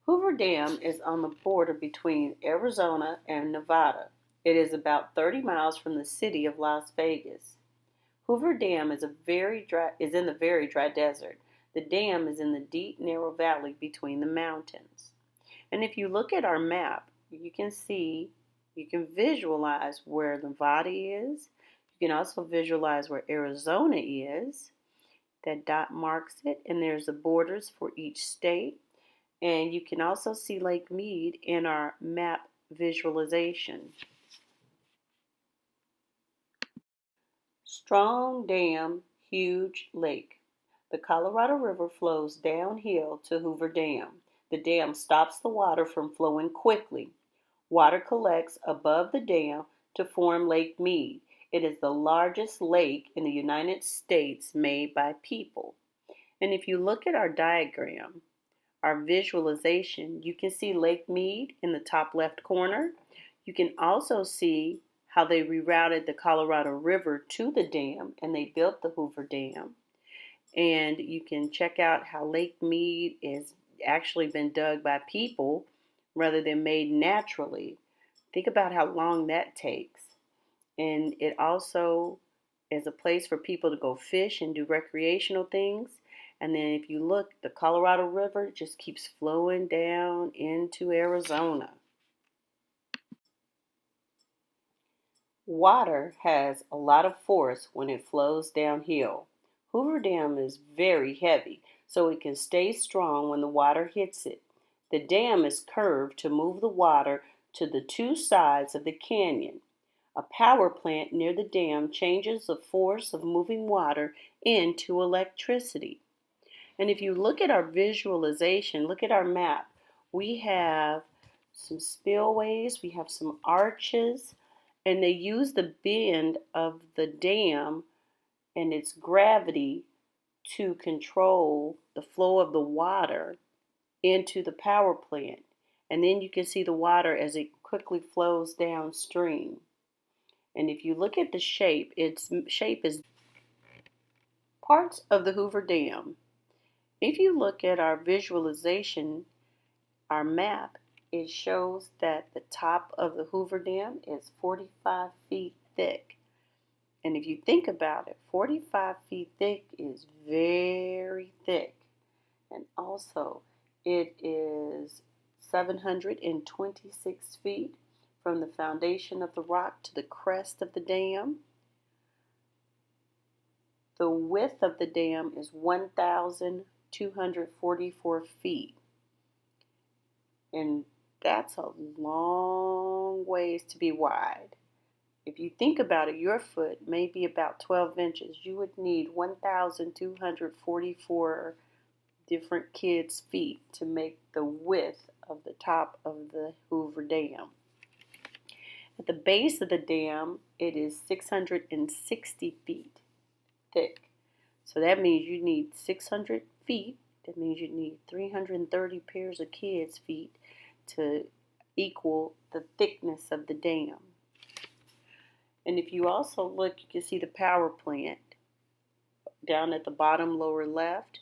Hoover Dam is on the border between Arizona and Nevada. It is about 30 miles from the city of Las Vegas. Hoover Dam is in the very dry desert. The dam is in the deep, narrow valley between the mountains. And if you look at our map, you can visualize where Nevada is. You can also visualize where Arizona is. That dot marks it, and there's the borders for each state. And you can also see Lake Mead in our map visualization. Strong dam, huge lake. The Colorado River flows downhill to Hoover Dam. The dam stops the water from flowing quickly. Water collects above the dam to form Lake Mead. It is the largest lake in the United States made by people. And if you look at our diagram, our visualization, you can see Lake Mead in the top left corner. You can also see how they rerouted the Colorado River to the dam, and they built the Hoover Dam. And you can check out how Lake Mead is actually been dug by people rather than made naturally. Think about how long that takes. And it also is a place for people to go fish and do recreational things. And then if you look, the Colorado River just keeps flowing down into Arizona. Water has a lot of force when it flows downhill. Hoover Dam is very heavy, so it can stay strong when the water hits it. The dam is curved to move the water to the two sides of the canyon. A power plant near the dam changes the force of moving water into electricity. And if you look at our visualization, look at our map, we have some spillways, we have some arches, and they use the bend of the dam and its gravity to control the flow of the water into the power plant. And then you can see the water as it quickly flows downstream. And if you look at the shape, its shape is parts of the Hoover Dam. If you look at our visualization, our map, it shows that the top of the Hoover Dam is 45 feet thick. And if you think about it, 45 feet thick is very thick. And also, it is 726 feet from the foundation of the rock to the crest of the dam. The width of the dam is 1,244 feet. And that's a long ways to be wide. If you think about it, your foot may be about 12 inches. You would need 1,244 different kids' feet to make the width of the top of the Hoover Dam. At the base of the dam, it is 660 feet thick. So that means you need 600 feet. That means you need 330 pairs of kids' feet to equal the thickness of the dam. And if you also look, you can see the power plant down at the bottom lower left.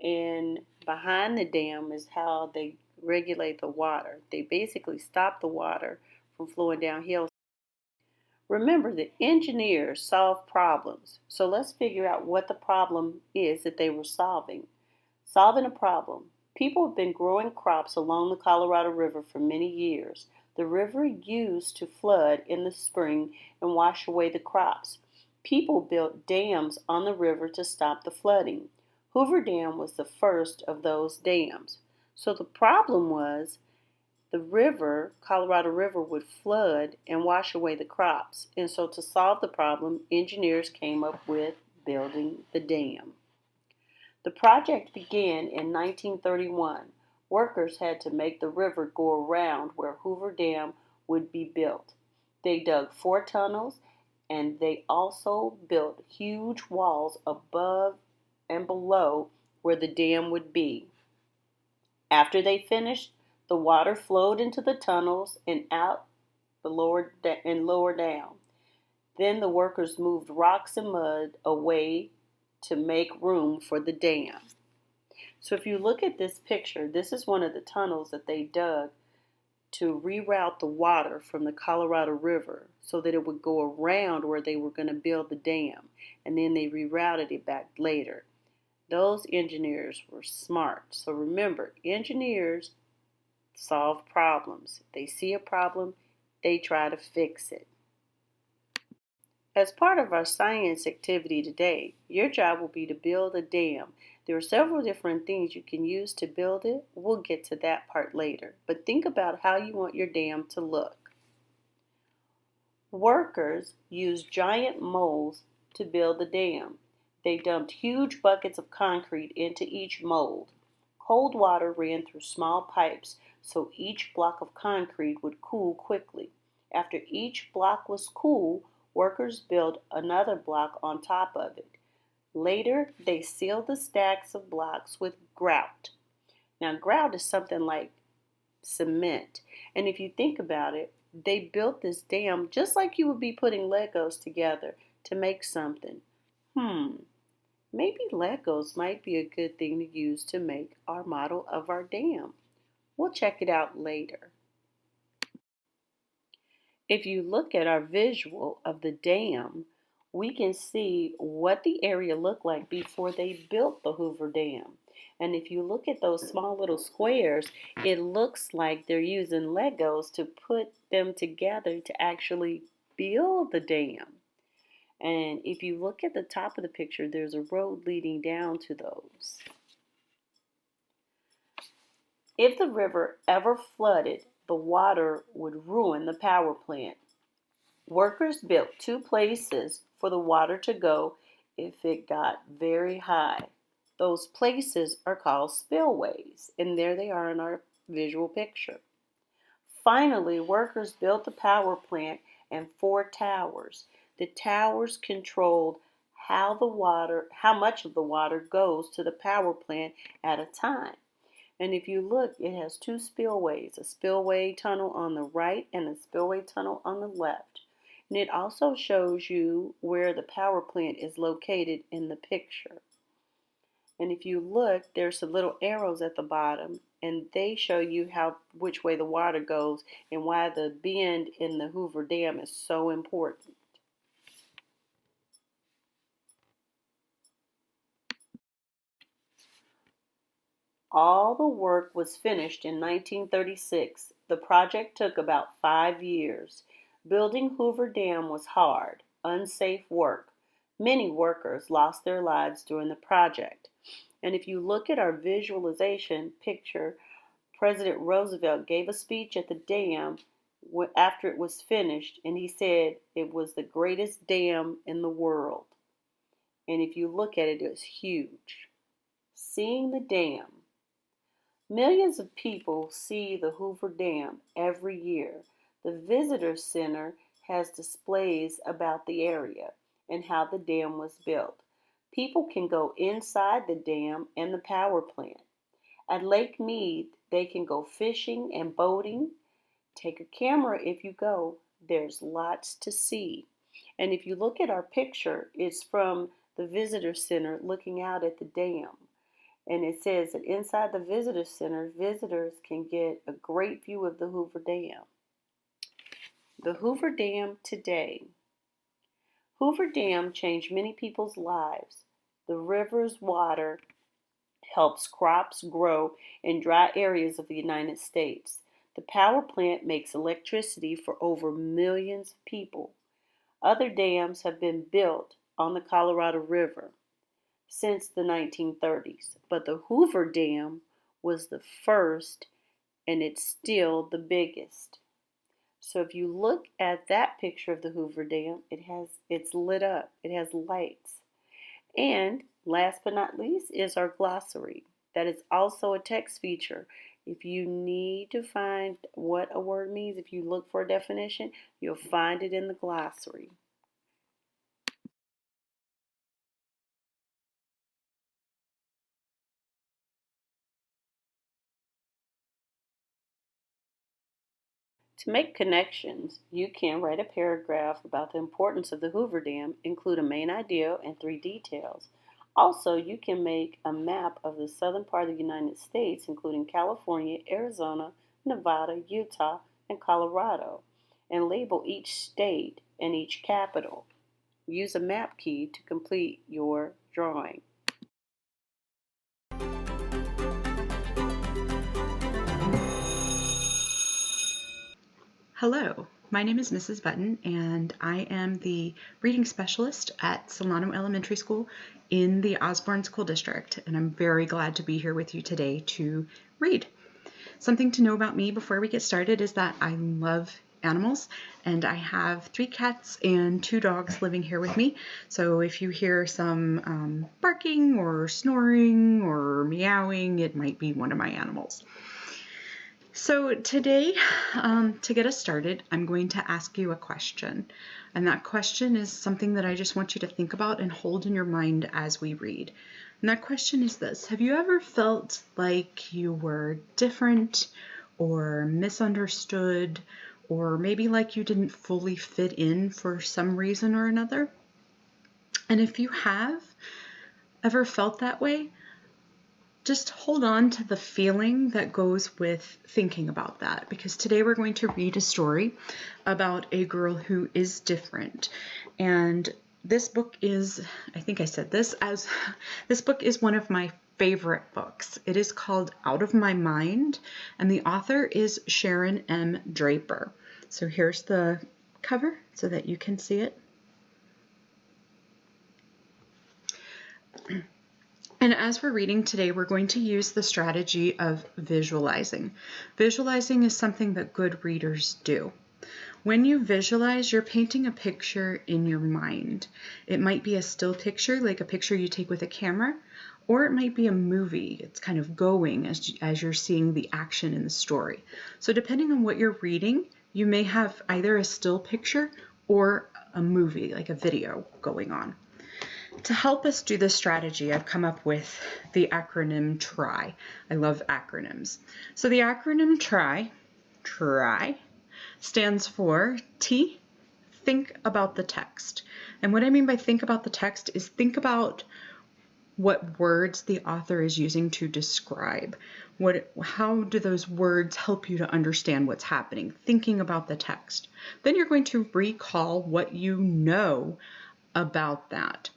And behind the dam is how they regulate the water. They basically stop the water from flowing downhill. Remember, the engineers solve problems. So let's figure out what the problem is that they were solving. Solving a problem. People have been growing crops along the Colorado River for many years. The river used to flood in the spring and wash away the crops. People built dams on the river to stop the flooding. Hoover Dam was the first of those dams. So the problem was the river, Colorado River, would flood and wash away the crops. And so to solve the problem, engineers came up with building the dam. The project began in 1931. Workers had to make the river go around where Hoover Dam would be built. They dug 4 tunnels, and they also built huge walls above and below where the dam would be. After they finished, the water flowed into the tunnels and out the lower down. Then the workers moved rocks and mud away to make room for the dam. So if you look at this picture, this is one of the tunnels that they dug to reroute the water from the Colorado River so that it would go around where they were going to build the dam, and then they rerouted it back later. Those engineers were smart. So remember, engineers solve problems. If they see a problem, they try to fix it. As part of our science activity today, your job will be to build a dam. There are several different things you can use to build it. We'll get to that part later. But think about how you want your dam to look. Workers used giant molds to build the dam. They dumped huge buckets of concrete into each mold. Cold water ran through small pipes so each block of concrete would cool quickly. After each block was cool, workers built another block on top of it. Later, they sealed the stacks of blocks with grout. Now, grout is something like cement. And if you think about it, they built this dam just like you would be putting Legos together to make something. Maybe Legos might be a good thing to use to make our model of our dam. We'll check it out later. If you look at our visual of the dam, we can see what the area looked like before they built the Hoover Dam. And if you look at those small little squares, it looks like they're using Legos to put them together to actually build the dam. And if you look at the top of the picture, there's a road leading down to those. If the river ever flooded, the water would ruin the power plant. Workers built 2 places for the water to go if it got very high. Those places are called spillways, and there they are in our visual picture. Finally, workers built the power plant and 4 towers. The towers controlled how much of the water goes to the power plant at a time. And if you look, it has 2 spillways, a spillway tunnel on the right and a spillway tunnel on the left. And it also shows you where the power plant is located in the picture. And if you look, there's some little arrows at the bottom, and they show you which way the water goes and why the bend in the Hoover Dam is so important. All the work was finished in 1936. The project took about 5 years. Building Hoover Dam was hard, unsafe work. Many workers lost their lives during the project. And if you look at our visualization picture, President Roosevelt gave a speech at the dam after it was finished, and he said it was the greatest dam in the world. And if you look at it, it's huge. Seeing the dam. Millions of people see the Hoover Dam every year. The Visitor Center has displays about the area and how the dam was built. People can go inside the dam and the power plant. At Lake Mead, they can go fishing and boating. Take a camera if you go. There's lots to see. And if you look at our picture, it's from the Visitor Center looking out at the dam. And it says that inside the Visitor Center, visitors can get a great view of the Hoover Dam. The Hoover Dam today. Hoover Dam changed many people's lives. The river's water helps crops grow in dry areas of the United States. The power plant makes electricity for over millions of people. Other dams have been built on the Colorado River since the 1930s, but the Hoover Dam was the first, and it's still the biggest. So if you look at that picture of the Hoover Dam, it's lit up. It has lights. And last but not least is our glossary. That is also a text feature. If you need to find what a word means, if you look for a definition, you'll find it in the glossary. To make connections, you can write a paragraph about the importance of the Hoover Dam, include a main idea and 3 details. Also, you can make a map of the southern part of the United States, including California, Arizona, Nevada, Utah, and Colorado, and label each state and each capital. Use a map key to complete your drawing. Hello, my name is Mrs. Button, and I am the reading specialist at Solano Elementary School in the Osborn School District, and I'm very glad to be here with you today to read. Something to know about me before we get started is that I love animals, and I have 3 cats and 2 dogs living here with me. So if you hear some barking or snoring or meowing, it might be one of my animals. So today, to get us started, I'm going to ask you a question. And that question is something that I just want you to think about and hold in your mind as we read. And that question is this: have you ever felt like you were different or misunderstood, or maybe like you didn't fully fit in for some reason or another? And if you have ever felt that way, just hold on to the feeling that goes with thinking about that, because today we're going to read a story about a girl who is different. And this book is, I think I said this book is one of my favorite books. It is called Out of My Mind, and the author is Sharon M. Draper. So here's the cover so that you can see it. And as we're reading today, we're going to use the strategy of visualizing. Visualizing is something that good readers do. When you visualize, you're painting a picture in your mind. It might be a still picture, like a picture you take with a camera, or it might be a movie. It's kind of going as you're seeing the action in the story. So depending on what you're reading, you may have either a still picture or a movie, like a video going on. To help us do this strategy, I've come up with the acronym TRY. I love acronyms. So the acronym TRY, stands for T, think about the text. And what I mean by think about the text is think about what words the author is using to describe. How do those words help you to understand what's happening? Thinking about the text. Then you're going to recall what you know about that.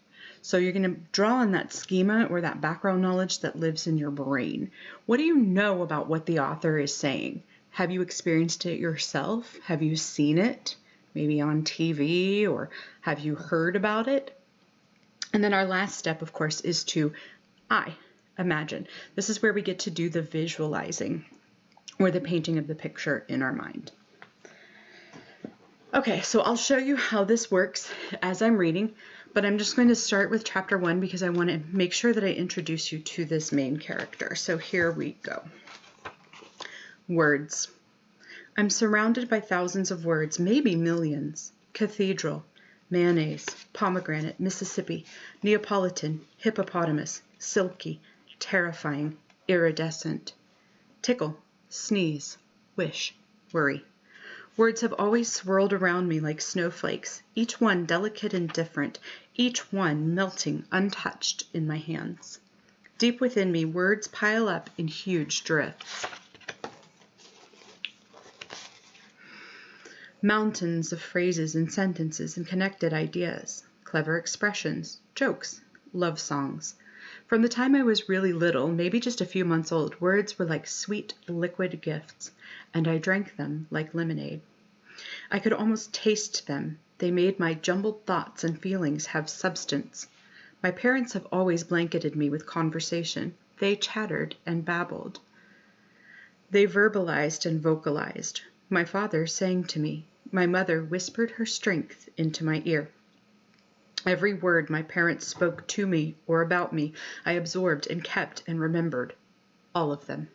So you're going to draw on that schema or that background knowledge that lives in your brain. What do you know about what the author is saying? Have you experienced it yourself? Have you seen it? Maybe on TV, or have you heard about it? And then our last step, of course, is to imagine. This is where we get to do the visualizing or the painting of the picture in our mind. Okay, so I'll show you how this works as I'm reading, but I'm just going to start with chapter 1 because I want to make sure that I introduce you to this main character. So here we go. Words. I'm surrounded by thousands of words, maybe millions. Cathedral, mayonnaise, pomegranate, Mississippi, Neapolitan, hippopotamus, silky, terrifying, iridescent. Tickle, sneeze, wish, worry. Words have always swirled around me like snowflakes, each one delicate and different, each one melting untouched in my hands. Deep within me, words pile up in huge drifts. Mountains of phrases and sentences and connected ideas, clever expressions, jokes, love songs. From the time I was really little, maybe just a few months old, words were like sweet liquid gifts, and I drank them like lemonade. I could almost taste them. They made my jumbled thoughts and feelings have substance. My parents have always blanketed me with conversation. They chattered and babbled. They verbalized and vocalized. My father sang to me. My mother whispered her strength into my ear. Every word my parents spoke to me or about me, I absorbed and kept and remembered. All of them.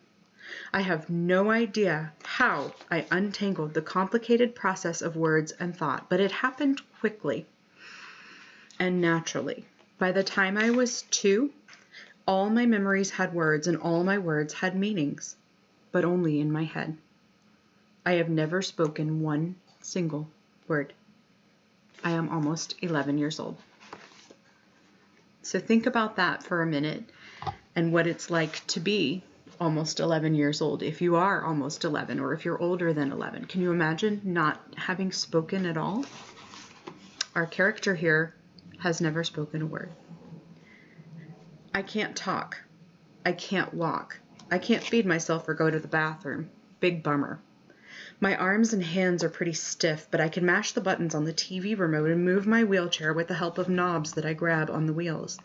I have no idea how I untangled the complicated process of words and thought, but it happened quickly and naturally. By the time I was 2, all my memories had words and all my words had meanings, but only in my head. I have never spoken one single word. I am almost 11 years old. So think about that for a minute and what it's like to be almost 11 years old. If you are almost 11 or if you're older than 11, can you imagine not having spoken at all? Our character here has never spoken a word. I can't talk. I can't walk. I can't feed myself or go to the bathroom. Big bummer. My arms and hands are pretty stiff, but I can mash the buttons on the TV remote and move my wheelchair with the help of knobs that I grab on the wheels.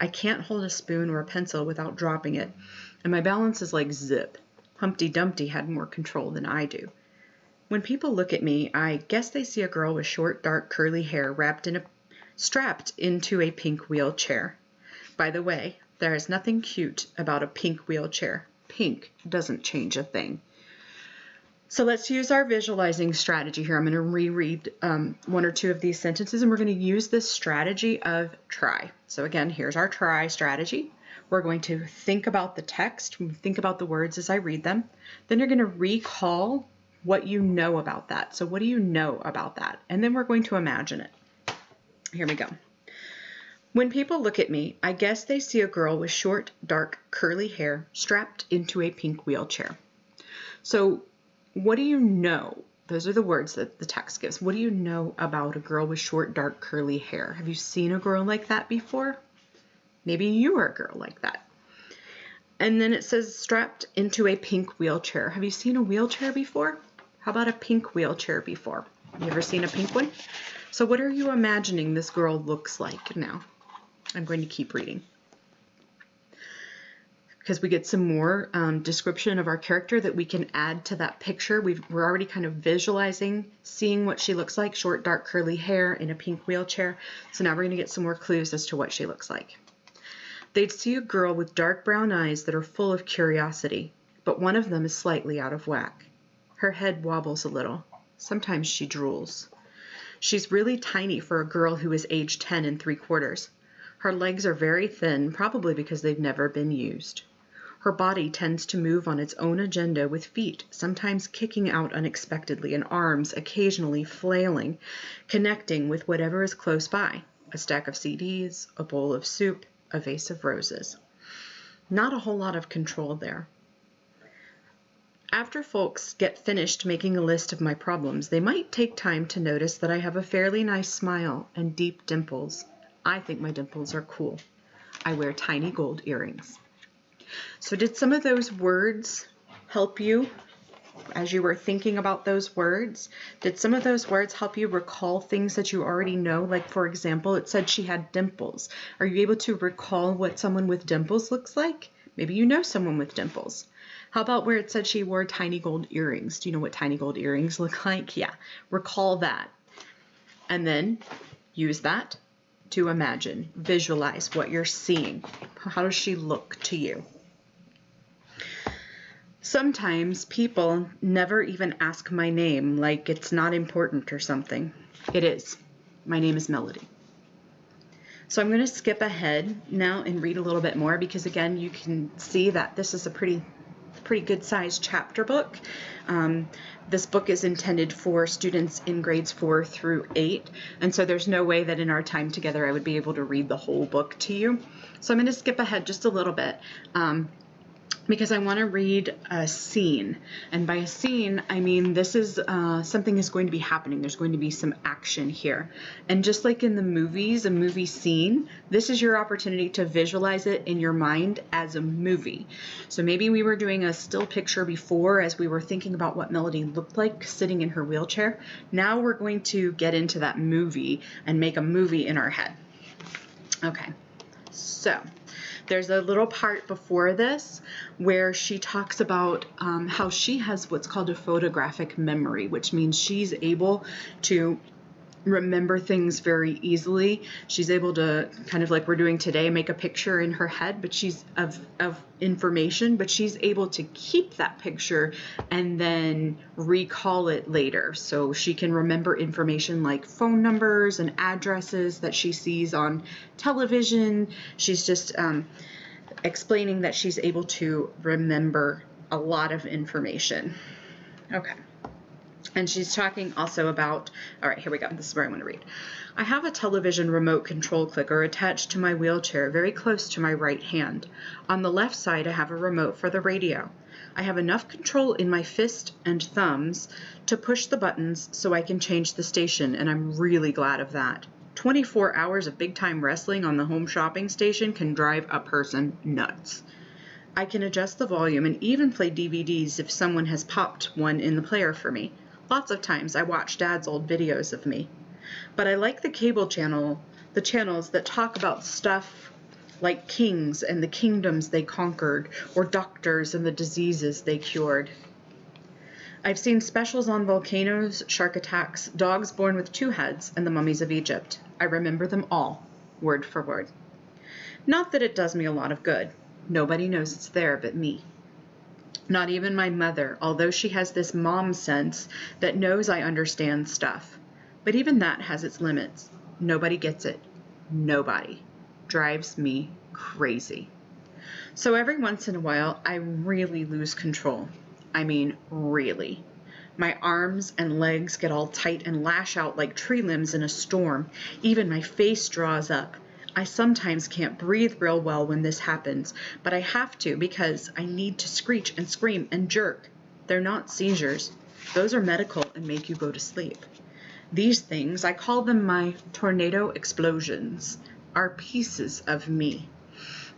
I can't hold a spoon or a pencil without dropping it, and my balance is like zip. Humpty Dumpty had more control than I do. When people look at me, I guess they see a girl with short, dark, curly hair strapped into a pink wheelchair. By the way, there is nothing cute about a pink wheelchair. Pink doesn't change a thing. So let's use our visualizing strategy here. I'm going to reread 1 or 2 of these sentences, and we're going to use this strategy of try. So again, here's our try strategy. We're going to think about the text, think about the words as I read them. Then you're going to recall what you know about that. So what do you know about that? And then we're going to imagine it. Here we go. When people look at me, I guess they see a girl with short, dark, curly hair strapped into a pink wheelchair. So what do you know? Those are the words that the text gives. What do you know about a girl with short, dark, curly hair? Have you seen a girl like that before? Maybe you are a girl like that. And then it says strapped into a pink wheelchair. Have you seen a wheelchair before? How about a pink wheelchair before? You ever seen a pink one? So what are you imagining this girl looks like now? I'm going to keep reading, because we get some more description of our character that we can add to that picture. We're already kind of visualizing, seeing what she looks like, short, dark, curly hair in a pink wheelchair. So now we're going to get some more clues as to what she looks like. They'd see a girl with dark brown eyes that are full of curiosity, but one of them is slightly out of whack. Her head wobbles a little. Sometimes she drools. She's really tiny for a girl who is age 10 3/4. Her legs are very thin, probably because they've never been used. Her body tends to move on its own agenda, with feet sometimes kicking out unexpectedly and arms occasionally flailing, connecting with whatever is close by, a stack of CDs, a bowl of soup, a vase of roses. Not a whole lot of control there. After folks get finished making a list of my problems, they might take time to notice that I have a fairly nice smile and deep dimples. I think my dimples are cool. I wear tiny gold earrings. So did some of those words help you as you were thinking about those words? Did some of those words help you recall things that you already know? Like, for example, it said she had dimples. Are you able to recall what someone with dimples looks like? Maybe you know someone with dimples. How about where it said she wore tiny gold earrings? Do you know what tiny gold earrings look like? Yeah, recall that. And then use that to imagine, visualize what you're seeing. How does she look to you? Sometimes people never even ask my name, like it's not important or something. It is. My name is Melody. So I'm going to skip ahead now and read a little bit more, because again, you can see that this is a pretty good sized chapter book. This book is intended for students in grades 4 through 8, and so there's no way that in our time together I would be able to read the whole book to you. So I'm going to skip ahead just a little bit. Because I want to read a scene. And by a scene, I mean this is something is going to be happening. There's going to be some action here. And just like in the movies, a movie scene, this is your opportunity to visualize it in your mind as a movie. So maybe we were doing a still picture before as we were thinking about what Melody looked like sitting in her wheelchair. Now we're going to get into that movie and make a movie in our head. Okay, so there's a little part before this where she talks about how she has what's called a photographic memory, which means she's able to remember things very easily. She's able to, kind of like we're doing today, make a picture in her head, but she's of information, but she's able to keep that picture and then recall it later. So she can remember information like phone numbers and addresses that she sees on television. She's just explaining that she's able to remember a lot of information. Okay. And she's talking also about, all right, here we go. This is where I want to read. I have a television remote control clicker attached to my wheelchair very close to my right hand. On the left side, I have a remote for the radio. I have enough control in my fist and thumbs to push the buttons so I can change the station, and I'm really glad of that. 24 hours of big-time wrestling on the home shopping station can drive a person nuts. I can adjust the volume and even play DVDs if someone has popped one in the player for me. Lots of times I watch Dad's old videos of me. But I like the cable channel, the channels that talk about stuff like kings and the kingdoms they conquered, or doctors and the diseases they cured. I've seen specials on volcanoes, shark attacks, dogs born with 2 heads, and the mummies of Egypt. I remember them all, word for word. Not that it does me a lot of good. Nobody knows it's there but me. Not even my mother, although she has this mom sense that knows I understand stuff. But even that has its limits. Nobody gets it. Nobody. Drives me crazy. So every once in a while, I really lose control. I mean, really. My arms and legs get all tight and lash out like tree limbs in a storm. Even my face draws up. I sometimes can't breathe real well when this happens, but I have to because I need to screech and scream and jerk. They're not seizures. Those are medical and make you go to sleep. These things, I call them my tornado explosions, are pieces of me.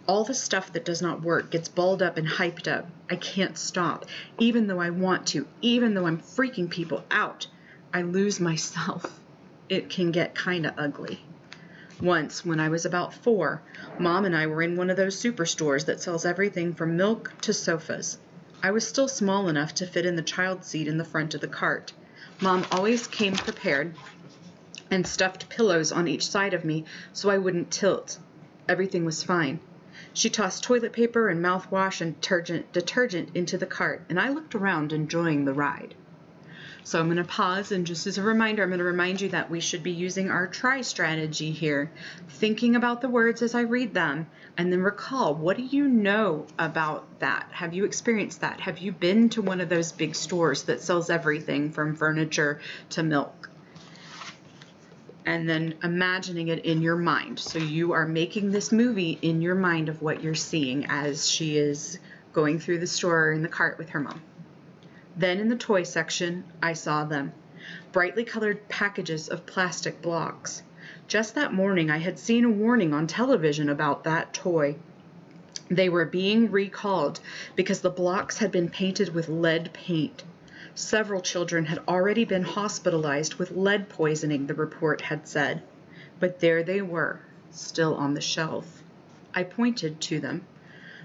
All the stuff that does not work gets balled up and hyped up. I can't stop, even though I want to, even though I'm freaking people out. I lose myself. It can get kinda ugly. Once, when I was about 4, Mom and I were in one of those superstores that sells everything from milk to sofas. I was still small enough to fit in the child seat in the front of the cart. Mom always came prepared and stuffed pillows on each side of me so I wouldn't tilt. Everything was fine. She tossed toilet paper and mouthwash and detergent into the cart, and I looked around enjoying the ride. So I'm going to pause, and just as a reminder, I'm going to remind you that we should be using our try strategy here, thinking about the words as I read them, and then recall, what do you know about that? Have you experienced that? Have you been to one of those big stores that sells everything from furniture to milk? And then imagining it in your mind. So you are making this movie in your mind of what you're seeing as she is going through the store in the cart with her mom. Then in the toy section, I saw them. Brightly colored packages of plastic blocks. Just that morning, I had seen a warning on television about that toy. They were being recalled because the blocks had been painted with lead paint. Several children had already been hospitalized with lead poisoning, the report had said. But there they were, still on the shelf. I pointed to them.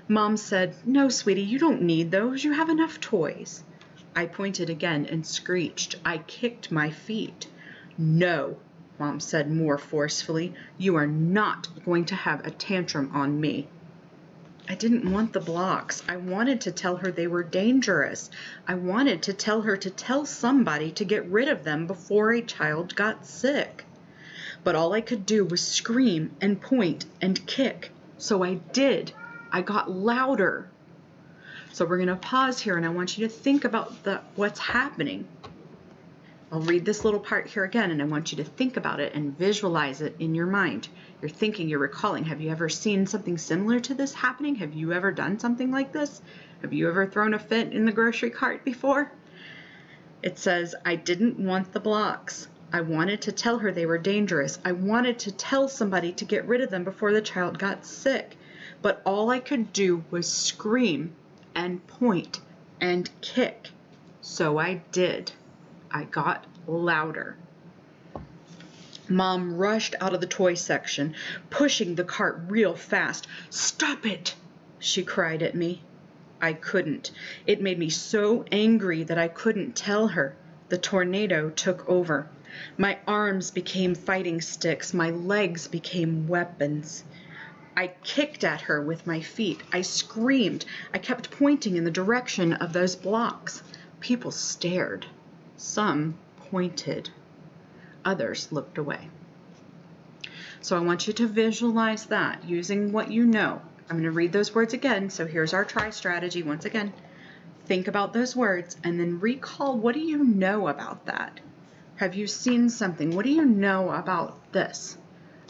Mom said, "No, sweetie, you don't need those. You have enough toys." I pointed again and screeched. I kicked my feet. "No," Mom said more forcefully. "You are not going to have a tantrum on me." I didn't want the blocks. I wanted to tell her they were dangerous. I wanted to tell her to tell somebody to get rid of them before a child got sick. But all I could do was scream and point and kick. So I did. I got louder. So we're going to pause here, and I want you to think about what's happening. I'll read this little part here again, and I want you to think about it and visualize it in your mind. You're thinking, you're recalling. Have you ever seen something similar to this happening? Have you ever done something like this? Have you ever thrown a fit in the grocery cart before? It says, I didn't want the blocks. I wanted to tell her they were dangerous. I wanted to tell somebody to get rid of them before the child got sick. But all I could do was scream and point and kick. So I did. I got louder. Mom rushed out of the toy section, pushing the cart real fast. "Stop it!" she cried at me. I couldn't. It made me so angry that I couldn't tell her. The tornado took over. My arms became fighting sticks. My legs became weapons. I kicked at her with my feet. I screamed. I kept pointing in the direction of those blocks. People stared. Some pointed. Others looked away. So I want you to visualize that using what you know. I'm going to read those words again. So here's our try strategy once again. Think about those words and then recall, what do you know about that? Have you seen something? What do you know about this?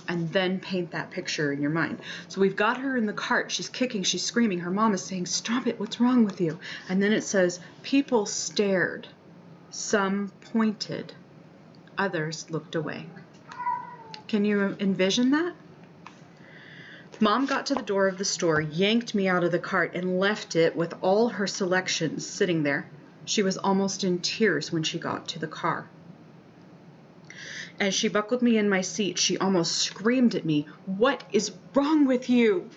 And then paint that picture in your mind. So we've got her in the cart. She's kicking, she's screaming. Her mom is saying, "Stop it, what's wrong with you?" And then it says, people stared. Some pointed. Others looked away. Can you envision that? Mom got to the door of the store, yanked me out of the cart, and left it with all her selections sitting there. She was almost in tears when she got to the car. As she buckled me in my seat, she almost screamed at me, "What is wrong with you?"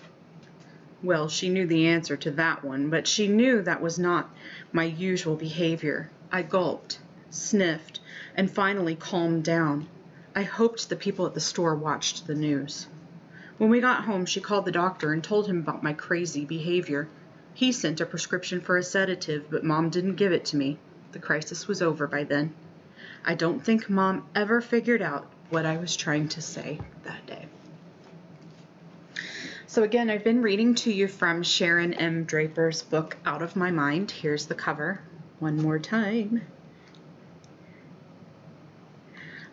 Well, she knew the answer to that one, but she knew that was not my usual behavior. I gulped, sniffed, and finally calmed down. I hoped the people at the store watched the news. When we got home, she called the doctor and told him about my crazy behavior. He sent a prescription for a sedative, but Mom didn't give it to me. The crisis was over by then. I don't think Mom ever figured out what I was trying to say that day. So again, I've been reading to you from Sharon M. Draper's book, Out of My Mind. Here's the cover one more time.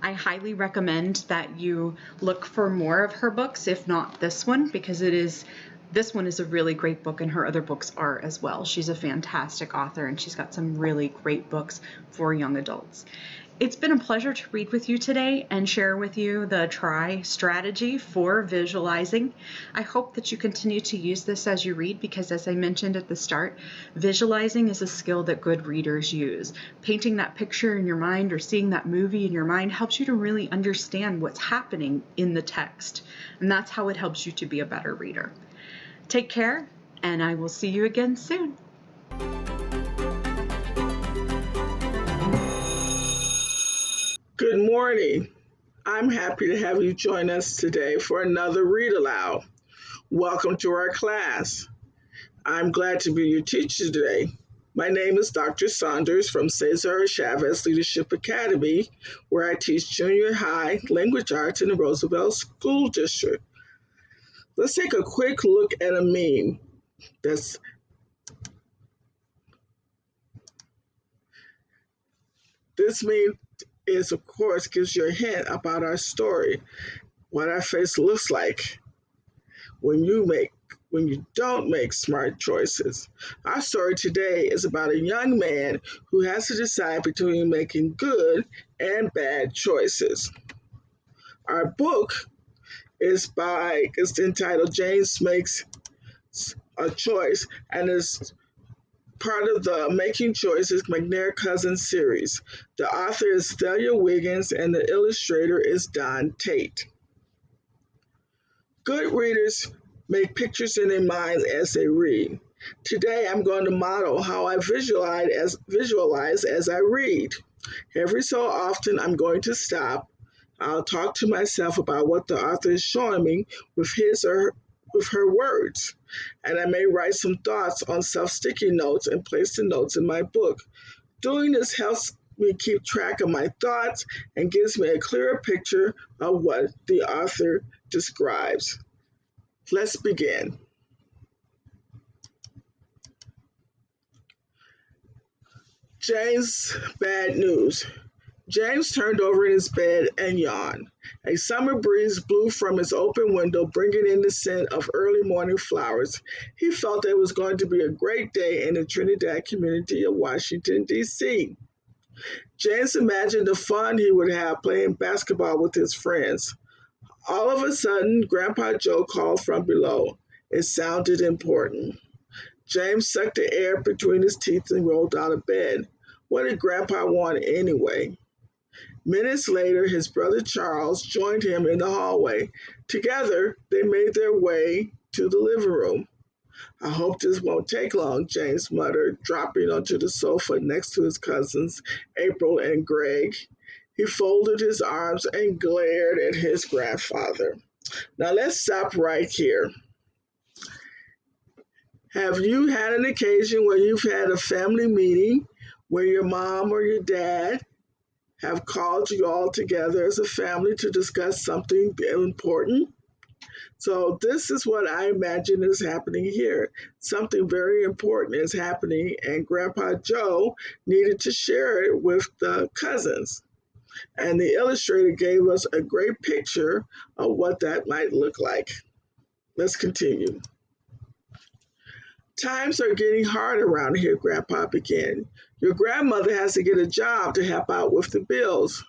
I highly recommend that you look for more of her books, if not this one, because this one is a really great book, and her other books are as well. She's a fantastic author, and she's got some really great books for young adults. It's been a pleasure to read with you today and share with you the try strategy for visualizing. I hope that you continue to use this as you read, because as I mentioned at the start, visualizing is a skill that good readers use. Painting that picture in your mind or seeing that movie in your mind helps you to really understand what's happening in the text. And that's how it helps you to be a better reader. Take care, and I will see you again soon. Good morning. I'm happy to have you join us today for another Read Aloud. Welcome to our class. I'm glad to be your teacher today. My name is Dr. Saunders from Cesar Chavez Leadership Academy, where I teach junior high language arts in the Roosevelt School District. Let's take a quick look at a meme. This meme is, of course, gives you a hint about our story, what our face looks like when you don't make smart choices. Our story today is about a young man who has to decide between making good and bad choices. Our book is entitled James Makes a Choice and is part of the Making Choices McNair Cousins series. The author is Thalia Wiggins and the illustrator is Don Tate. Good readers make pictures in their minds as they read. Today I'm going to model how I visualize as I read. Every so often I'm going to stop. I'll talk to myself about what the author is showing me with her words. And I may write some thoughts on self-sticky notes and place the notes in my book. Doing this helps me keep track of my thoughts and gives me a clearer picture of what the author describes. Let's begin. James' bad news. James turned over in his bed and yawned. A summer breeze blew from his open window, bringing in the scent of early morning flowers. He felt it was going to be a great day in the Trinidad community of Washington, D.C. James imagined the fun he would have playing basketball with his friends. All of a sudden, Grandpa Joe called from below. It sounded important. James sucked the air between his teeth and rolled out of bed. What did Grandpa want anyway? Minutes later, his brother Charles joined him in the hallway. Together, they made their way to the living room. I hope this won't take long, James muttered, dropping onto the sofa next to his cousins, April and Greg. He folded his arms and glared at his grandfather. Now let's stop right here. Have you had an occasion where you've had a family meeting where your mom or your dad have called you all together as a family to discuss something important? So this is what I imagine is happening here. Something very important is happening, and Grandpa Joe needed to share it with the cousins. And the illustrator gave us a great picture of what that might look like. Let's continue. Times are getting hard around here, Grandpa began. Your grandmother has to get a job to help out with the bills.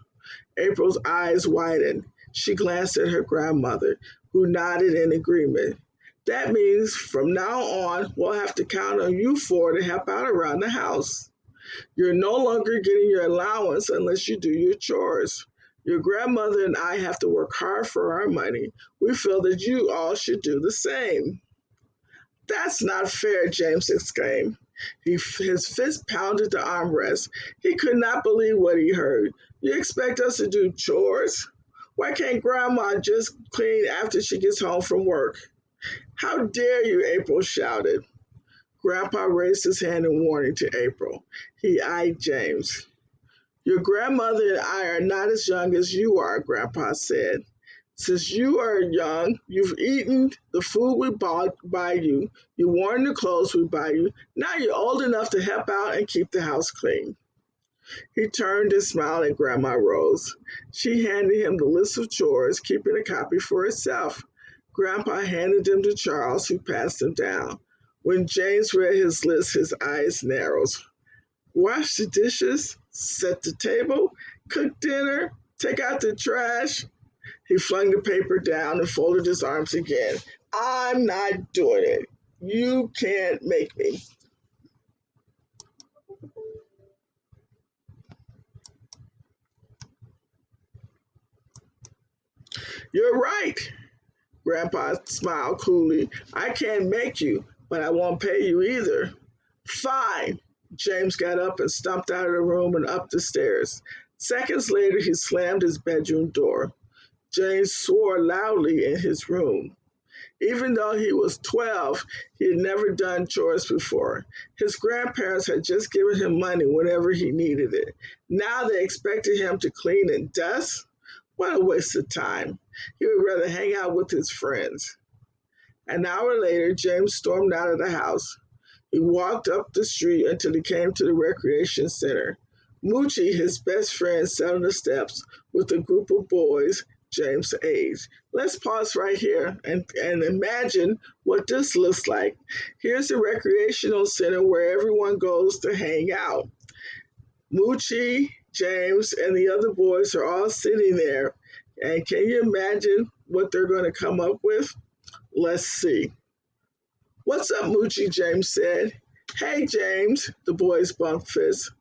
April's eyes widened. She glanced at her grandmother, who nodded in agreement. That means from now on, we'll have to count on you four to help out around the house. You're no longer getting your allowance unless you do your chores. Your grandmother and I have to work hard for our money. We feel that you all should do the same. That's not fair, James exclaimed. His fist pounded the armrest. He could not believe what he heard. You expect us to do chores? Why can't Grandma just clean after she gets home from work? How dare you, April shouted. Grandpa raised his hand in warning to April. He eyed James. Your grandmother and I are not as young as you are, Grandpa said. Since you are young, you've eaten the food we buy you, you worn the clothes we buy you. Now you're old enough to help out and keep the house clean. He turned and smiled at Grandma Rose. She handed him the list of chores, keeping a copy for herself. Grandpa handed them to Charles, who passed them down. When James read his list, his eyes narrowed. Wash the dishes, set the table, cook dinner, take out the trash. He flung the paper down and folded his arms again. I'm not doing it. You can't make me. You're right. Grandpa smiled coolly. I can't make you, but I won't pay you either. Fine. James got up and stomped out of the room and up the stairs. Seconds later, he slammed his bedroom door. James swore loudly in his room. Even though he was 12, he had never done chores before. His grandparents had just given him money whenever he needed it. Now they expected him to clean and dust? What a waste of time. He would rather hang out with his friends. An hour later, James stormed out of the house. He walked up the street until he came to the recreation center. Moochie, his best friend, sat on the steps with a group of boys James' age. Let's pause right here and imagine what this looks like. Here's the recreational center where everyone goes to hang out. Moochie, James, and the other boys are all sitting there. And can you imagine what they're going to come up with? Let's see. What's up, Moochie? James said. Hey, James, the boys bumped fists.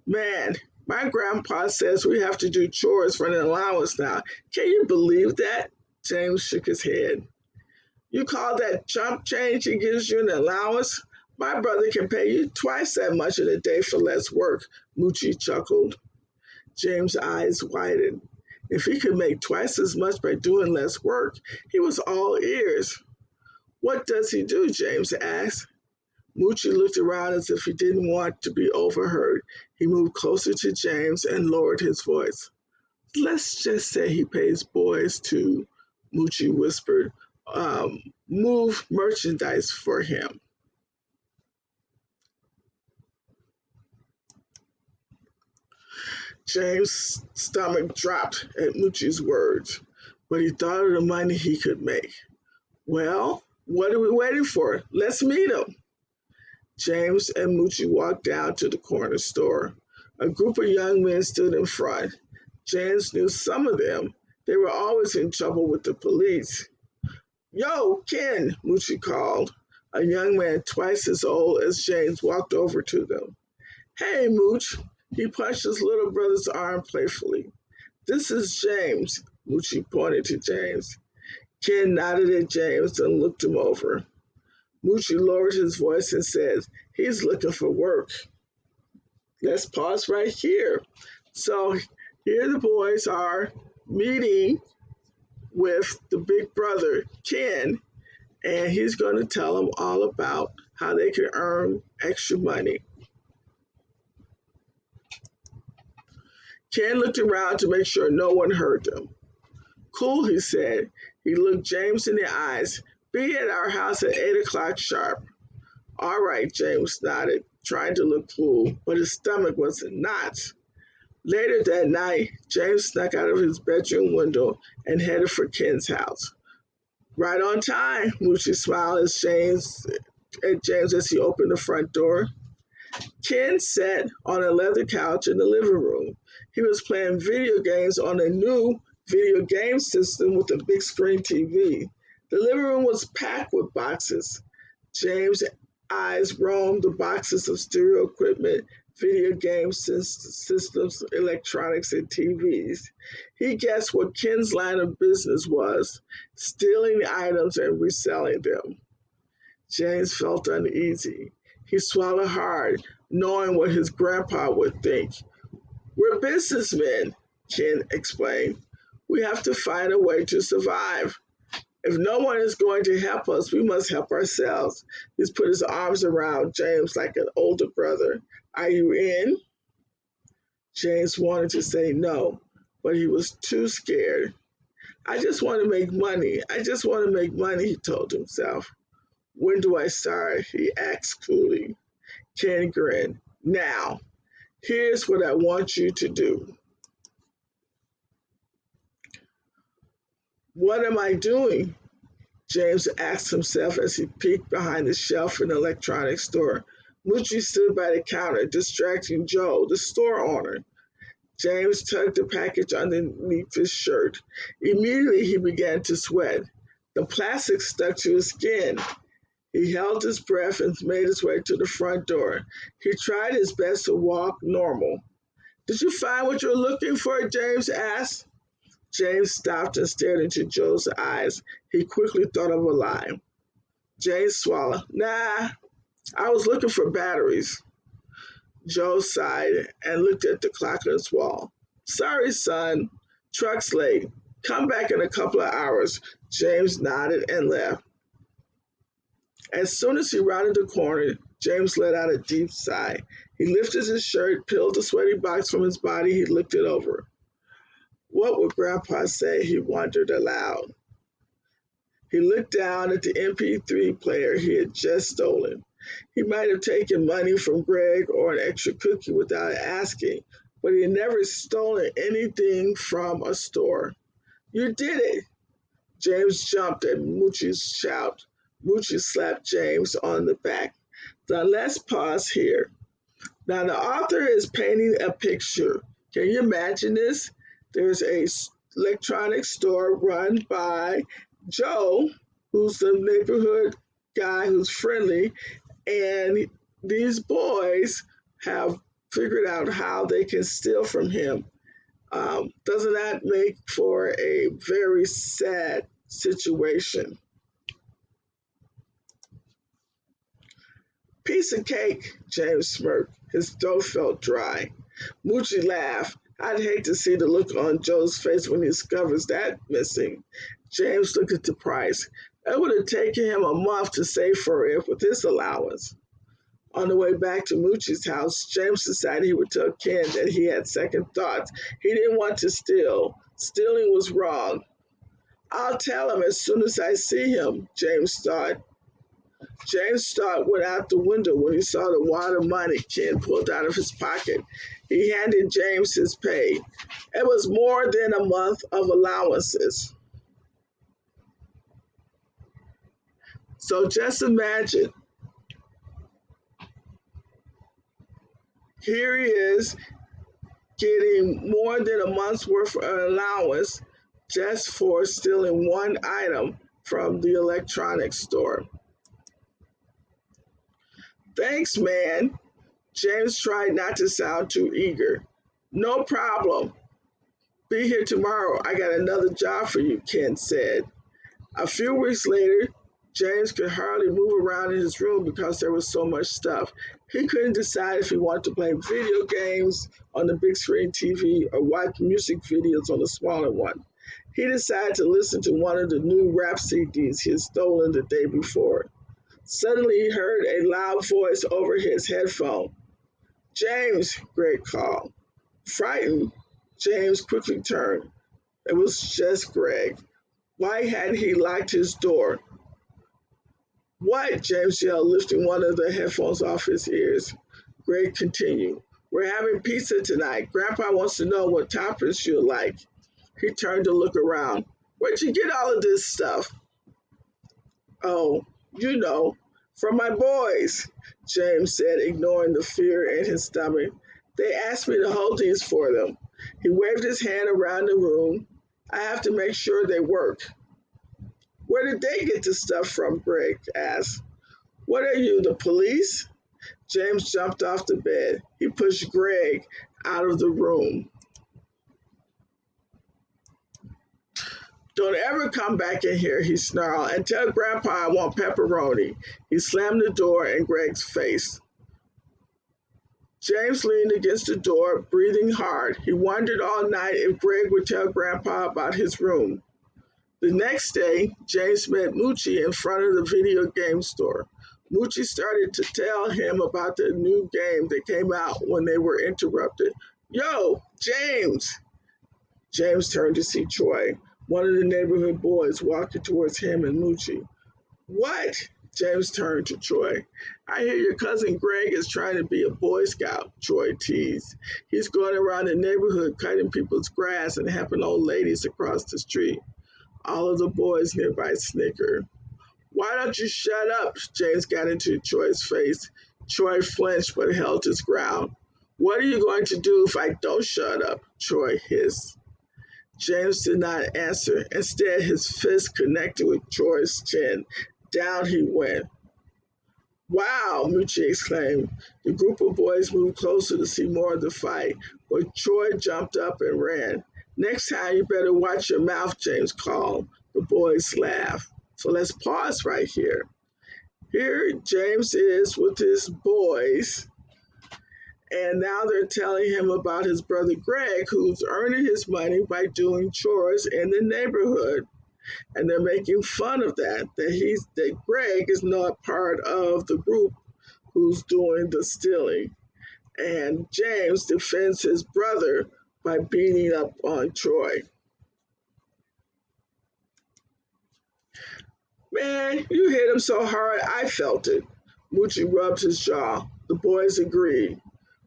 Man, my grandpa says we have to do chores for an allowance now. Can you believe that? James shook his head. You call that chump change he gives you an allowance? My brother can pay you twice that much in a day for less work, Moochie chuckled. James' eyes widened. If he could make twice as much by doing less work, he was all ears. What does he do? James asked. Moochie looked around as if he didn't want to be overheard. He moved closer to James and lowered his voice. Let's just say he pays boys to, Moochie whispered, move merchandise for him. James' stomach dropped at Moochie's words, but he thought of the money he could make. Well, what are we waiting for? Let's meet him. James and Moochie walked down to the corner store. A group of young men stood in front. James knew some of them. They were always in trouble with the police. Yo, Ken, Moochie called. A young man twice as old as James walked over to them. Hey, Mooch. He punched his little brother's arm playfully. This is James, Moochie pointed to James. Ken nodded at James and looked him over. Moochie lowered his voice and said, he's looking for work. Let's pause right here. So here the boys are meeting with the big brother, Ken, and he's going to tell them all about how they can earn extra money. Ken looked around to make sure no one heard them. Cool, he said. He looked James in the eyes. Be at our house at 8 o'clock sharp. All right, James nodded, trying to look cool, but his stomach was in knots. Later that night, James snuck out of his bedroom window and headed for Ken's house. Right on time, Moochie smiled at James as he opened the front door. Ken sat on a leather couch in the living room. He was playing video games on a new video game system with a big screen TV. The living room was packed with boxes. James' eyes roamed the boxes of stereo equipment, video game systems, electronics, and TVs. He guessed what Ken's line of business was, stealing items and reselling them. James felt uneasy. He swallowed hard, knowing what his grandpa would think. We're businessmen, Ken explained. We have to find a way to survive. If no one is going to help us, we must help ourselves. He's put his arms around James like an older brother. Are you in? James wanted to say no, but he was too scared. I just want to make money. I just want to make money, he told himself. When do I start? He asked coolly. Ken grinned. Now, here's what I want you to do. What am I doing? James asked himself as he peeked behind the shelf in the electronics store. Moochie stood by the counter, distracting Joe, the store owner. James tugged the package underneath his shirt. Immediately, he began to sweat. The plastic stuck to his skin. He held his breath and made his way to the front door. He tried his best to walk normal. Did you find what you were looking for? James asked. James stopped and stared into Joe's eyes. He quickly thought of a lie. James swallowed. Nah, I was looking for batteries. Joe sighed and looked at the clock on his wall. Sorry, son. Truck's late. Come back in a couple of hours. James nodded and left. As soon as he rounded the corner, James let out a deep sigh. He lifted his shirt, peeled the sweaty box from his body. He looked it over. What would Grandpa say? He wondered aloud. He looked down at the MP3 player he had just stolen. He might have taken money from Greg or an extra cookie without asking, but he had never stolen anything from a store. You did it! James jumped at Moochie's shout. Moochie slapped James on the back. Now let's pause here. Now the author is painting a picture. Can you imagine this? There's a electronics store run by Joe, who's the neighborhood guy who's friendly, and these boys have figured out how they can steal from him. Doesn't that make for a very sad situation? Piece of cake, James smirked. His throat felt dry. Moochie laughed. I'd hate to see the look on Joe's face when he discovers that missing. James looked at the price. It would have taken him a month to save for it with his allowance. On the way back to Moochie's house, James decided he would tell Ken that he had second thoughts. He didn't want to steal. Stealing was wrong. I'll tell him as soon as I see him, James thought. James' thought went out the window when he saw the wad of money Ken pulled out of his pocket. He handed James his pay. It was more than a month of allowances. So just imagine, here he is getting more than a month's worth of allowance just for stealing one item from the electronics store. Thanks, man. James tried not to sound too eager. No problem. Be here tomorrow. I got another job for you, Ken said. A few weeks later, James could hardly move around in his room because there was so much stuff. He couldn't decide if he wanted to play video games on the big screen TV or watch music videos on the smaller one. He decided to listen to one of the new rap CDs he had stolen the day before. Suddenly, he heard a loud voice over his headphone. James, Greg called. Frightened, James quickly turned. It was just Greg. Why hadn't he locked his door? What? James yelled, lifting one of the headphones off his ears. Greg continued. We're having pizza tonight. Grandpa wants to know what toppings you like. He turned to look around. Where'd you get all of this stuff? Oh, you know, from my boys, James said, ignoring the fear in his stomach. They asked me to hold these for them. He waved his hand around the room. I have to make sure they work. Where did they get the stuff from? Greg asked. What are you, the police? James jumped off the bed. He pushed Greg out of the room. Don't ever come back in here, he snarled, and tell Grandpa I want pepperoni. He slammed the door in Greg's face. James leaned against the door, breathing hard. He wondered all night if Greg would tell Grandpa about his room. The next day, James met Moochie in front of the video game store. Moochie started to tell him about the new game that came out when they were interrupted. Yo, James! James turned to see Troy, one of the neighborhood boys, walking towards him and Moochie. What? James turned to Troy. I hear your cousin Greg is trying to be a Boy Scout, Troy teased. He's going around the neighborhood cutting people's grass and helping old ladies across the street. All of the boys nearby snickered. Why don't you shut up? James got into Troy's face. Troy flinched but held his ground. What are you going to do if I don't shut up? Troy hissed. James did not answer. Instead, his fist connected with Troy's chin. Down he went. Wow, Moochie exclaimed. The group of boys moved closer to see more of the fight, but Troy jumped up and ran. Next time, you better watch your mouth, James called. The boys laughed. So let's pause right here. Here James is with his boys, and now they're telling him about his brother Greg, who's earning his money by doing chores in the neighborhood. And they're making fun of that Greg is not part of the group who's doing the stealing. And James defends his brother by beating up on Troy. Man, you hit him so hard, I felt it. Moochie rubbed his jaw. The boys agreed.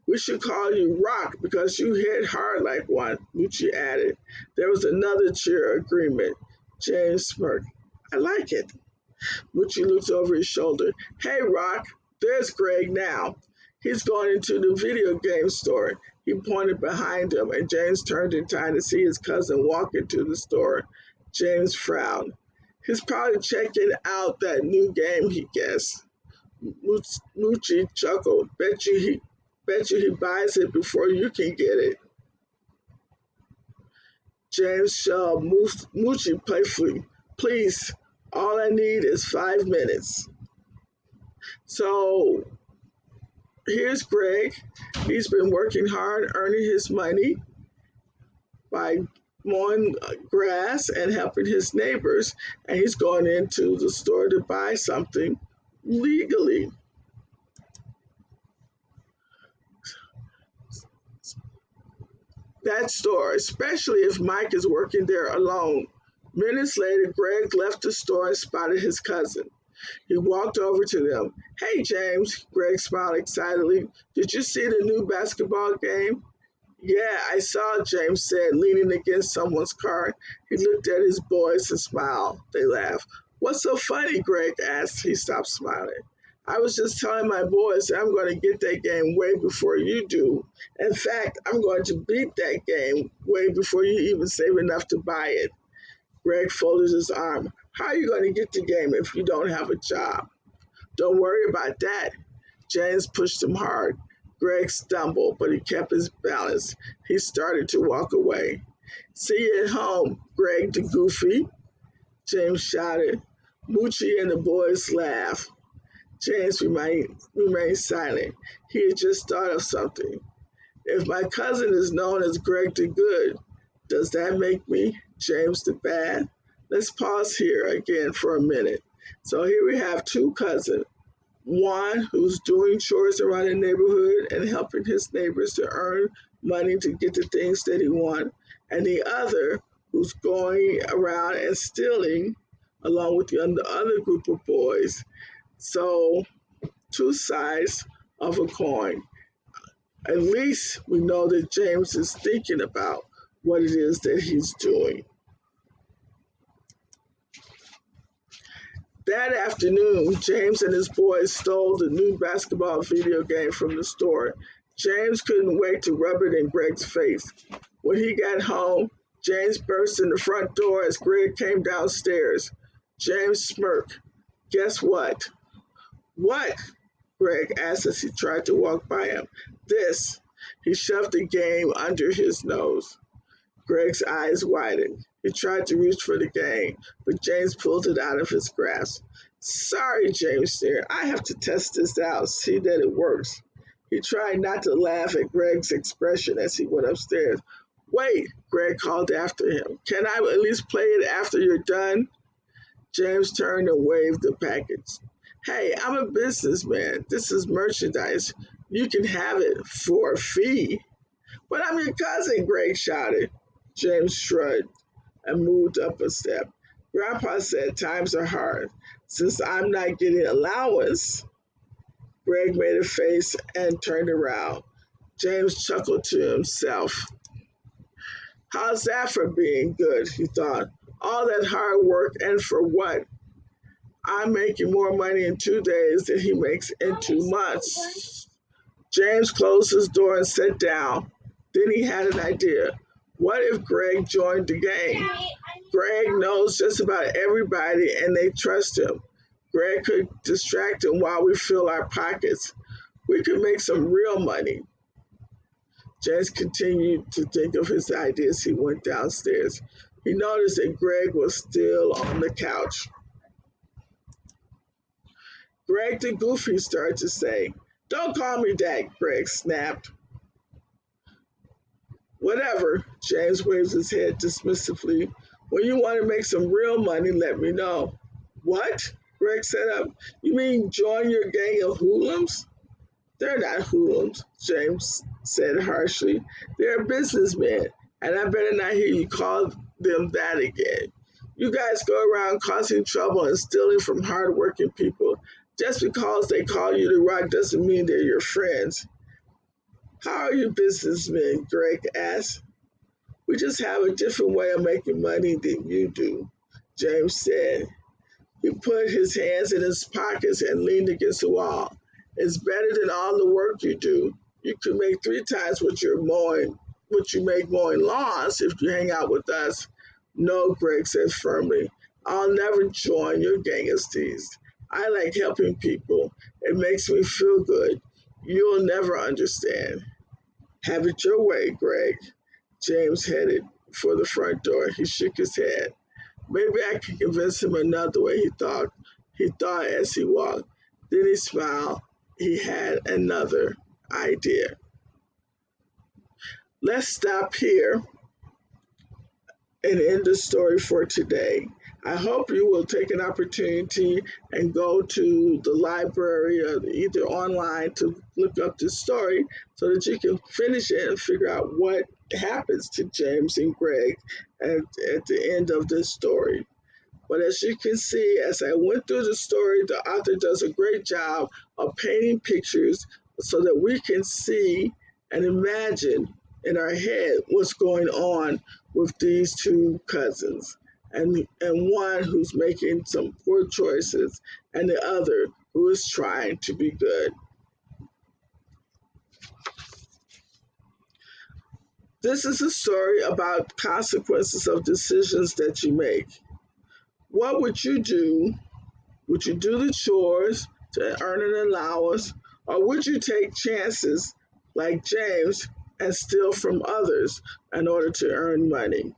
We should call you Rock because you hit hard like one, Moochie added. There was another cheer agreement. James smirked. I like it. Moochie looked over his shoulder. Hey, Rock, there's Greg now. He's going into the video game store. He pointed behind him, and James turned in time to see his cousin walk into the store. James frowned. He's probably checking out that new game, he guessed. Moochie chuckled. Bet you he buys it before you can get it. James shoved Moochie playfully. Please, all I need is 5 minutes. So here's Greg. He's been working hard, earning his money by mowing grass and helping his neighbors, and he's going into the store to buy something legally. That store, especially if Mike is working there alone. Minutes later, Greg left the store and spotted his cousin. He walked over to them. Hey, James, Greg smiled excitedly. Did you see the new basketball game? Yeah, I saw, James said, leaning against someone's car. He looked at his boys and smiled. They laughed. What's so funny, Greg asked. He stopped smiling. I was just telling my boys that I'm going to get that game way before you do. In fact, I'm going to beat that game way before you even save enough to buy it. Greg folded his arm. How are you going to get the game if you don't have a job? Don't worry about that. James pushed him hard. Greg stumbled, but he kept his balance. He started to walk away. See you at home, Greg the Goofy, James shouted. Moochie and the boys laughed. James remained silent. He had just thought of something. If my cousin is known as Greg the Good, does that make me James the Bad? Let's pause here again for a minute. So here we have two cousins. One who's doing chores around the neighborhood and helping his neighbors to earn money to get the things that he wants, and the other who's going around and stealing along with the other group of boys. So, two sides of a coin. At least we know that James is thinking about what it is that he's doing. That afternoon, James and his boys stole the new basketball video game from the store. James couldn't wait to rub it in Greg's face. When he got home, James burst in the front door as Greg came downstairs. James smirked. Guess what? What? Greg asked as he tried to walk by him. This. He shoved the game under his nose. Greg's eyes widened. He tried to reach for the game, but James pulled it out of his grasp. Sorry, James sneered. I have to test this out, see that it works. He tried not to laugh at Greg's expression as he went upstairs. Wait, Greg called after him. Can I at least play it after you're done? James turned and waved the package. Hey, I'm a businessman. This is merchandise. You can have it for a fee. But I'm your cousin, Greg shouted. James shrugged and moved up a step. Grandpa said times are hard. Since I'm not getting allowance, Greg made a face and turned around. James chuckled to himself. How's that for being good, he thought. All that hard work and for what? I'm making more money in 2 days than he makes in 2 months. James closed his door and sat down. Then he had an idea. What if Greg joined the game? Greg knows just about everybody and they trust him. Greg could distract him while we fill our pockets. We could make some real money. James continued to think of his ideas. He went downstairs. He noticed that Greg was still on the couch. Greg the Goofy started to say. Don't call me that, Greg snapped. Whatever, James waved his head dismissively. When you want to make some real money, let me know. What? Greg said up. You mean join your gang of hoodlums? They're not hoodlums, James said harshly. They're businessmen, and I better not hear you call them that again. You guys go around causing trouble and stealing from hardworking people. Just because they call you the rock doesn't mean they're your friends. How are you businessmen? Greg asked. We just have a different way of making money than you do, James said. He put his hands in his pockets and leaned against the wall. It's better than all the work you do. You can make 3 times what you make mowing lawns if you hang out with us. No, Greg said firmly. I'll never join your gang of thieves. I like helping people. It makes me feel good. You'll never understand. Have it your way, Greg. James headed for the front door. He shook his head. Maybe I could convince him another way, he thought as he walked. Then he smiled. He had another idea. Let's stop here and end the story for today. I hope you will take an opportunity and go to the library or either online to look up this story so that you can finish it and figure out what happens to James and Greg at the end of this story. But as you can see, as I went through the story, the author does a great job of painting pictures so that we can see and imagine in our head what's going on with these two cousins. And one who's making some poor choices, and the other who is trying to be good. This is a story about consequences of decisions that you make. What would you do? Would you do the chores to earn an allowance, or would you take chances like James and steal from others in order to earn money?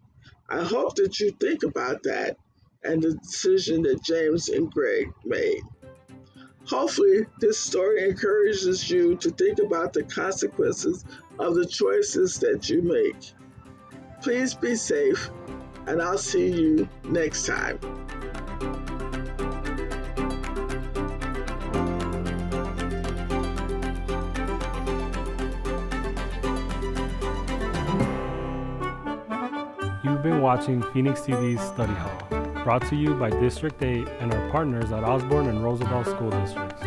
I hope that you think about that and the decision that James and Greg made. Hopefully, this story encourages you to think about the consequences of the choices that you make. Please be safe, and I'll see you next time. You've been watching Phoenix TV's Study Hall, brought to you by District 8 and our partners at Osborn and Roosevelt School Districts.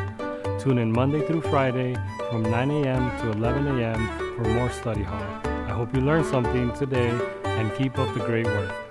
Tune in Monday through Friday from 9 a.m. to 11 a.m. for more Study Hall. I hope you learned something today and keep up the great work.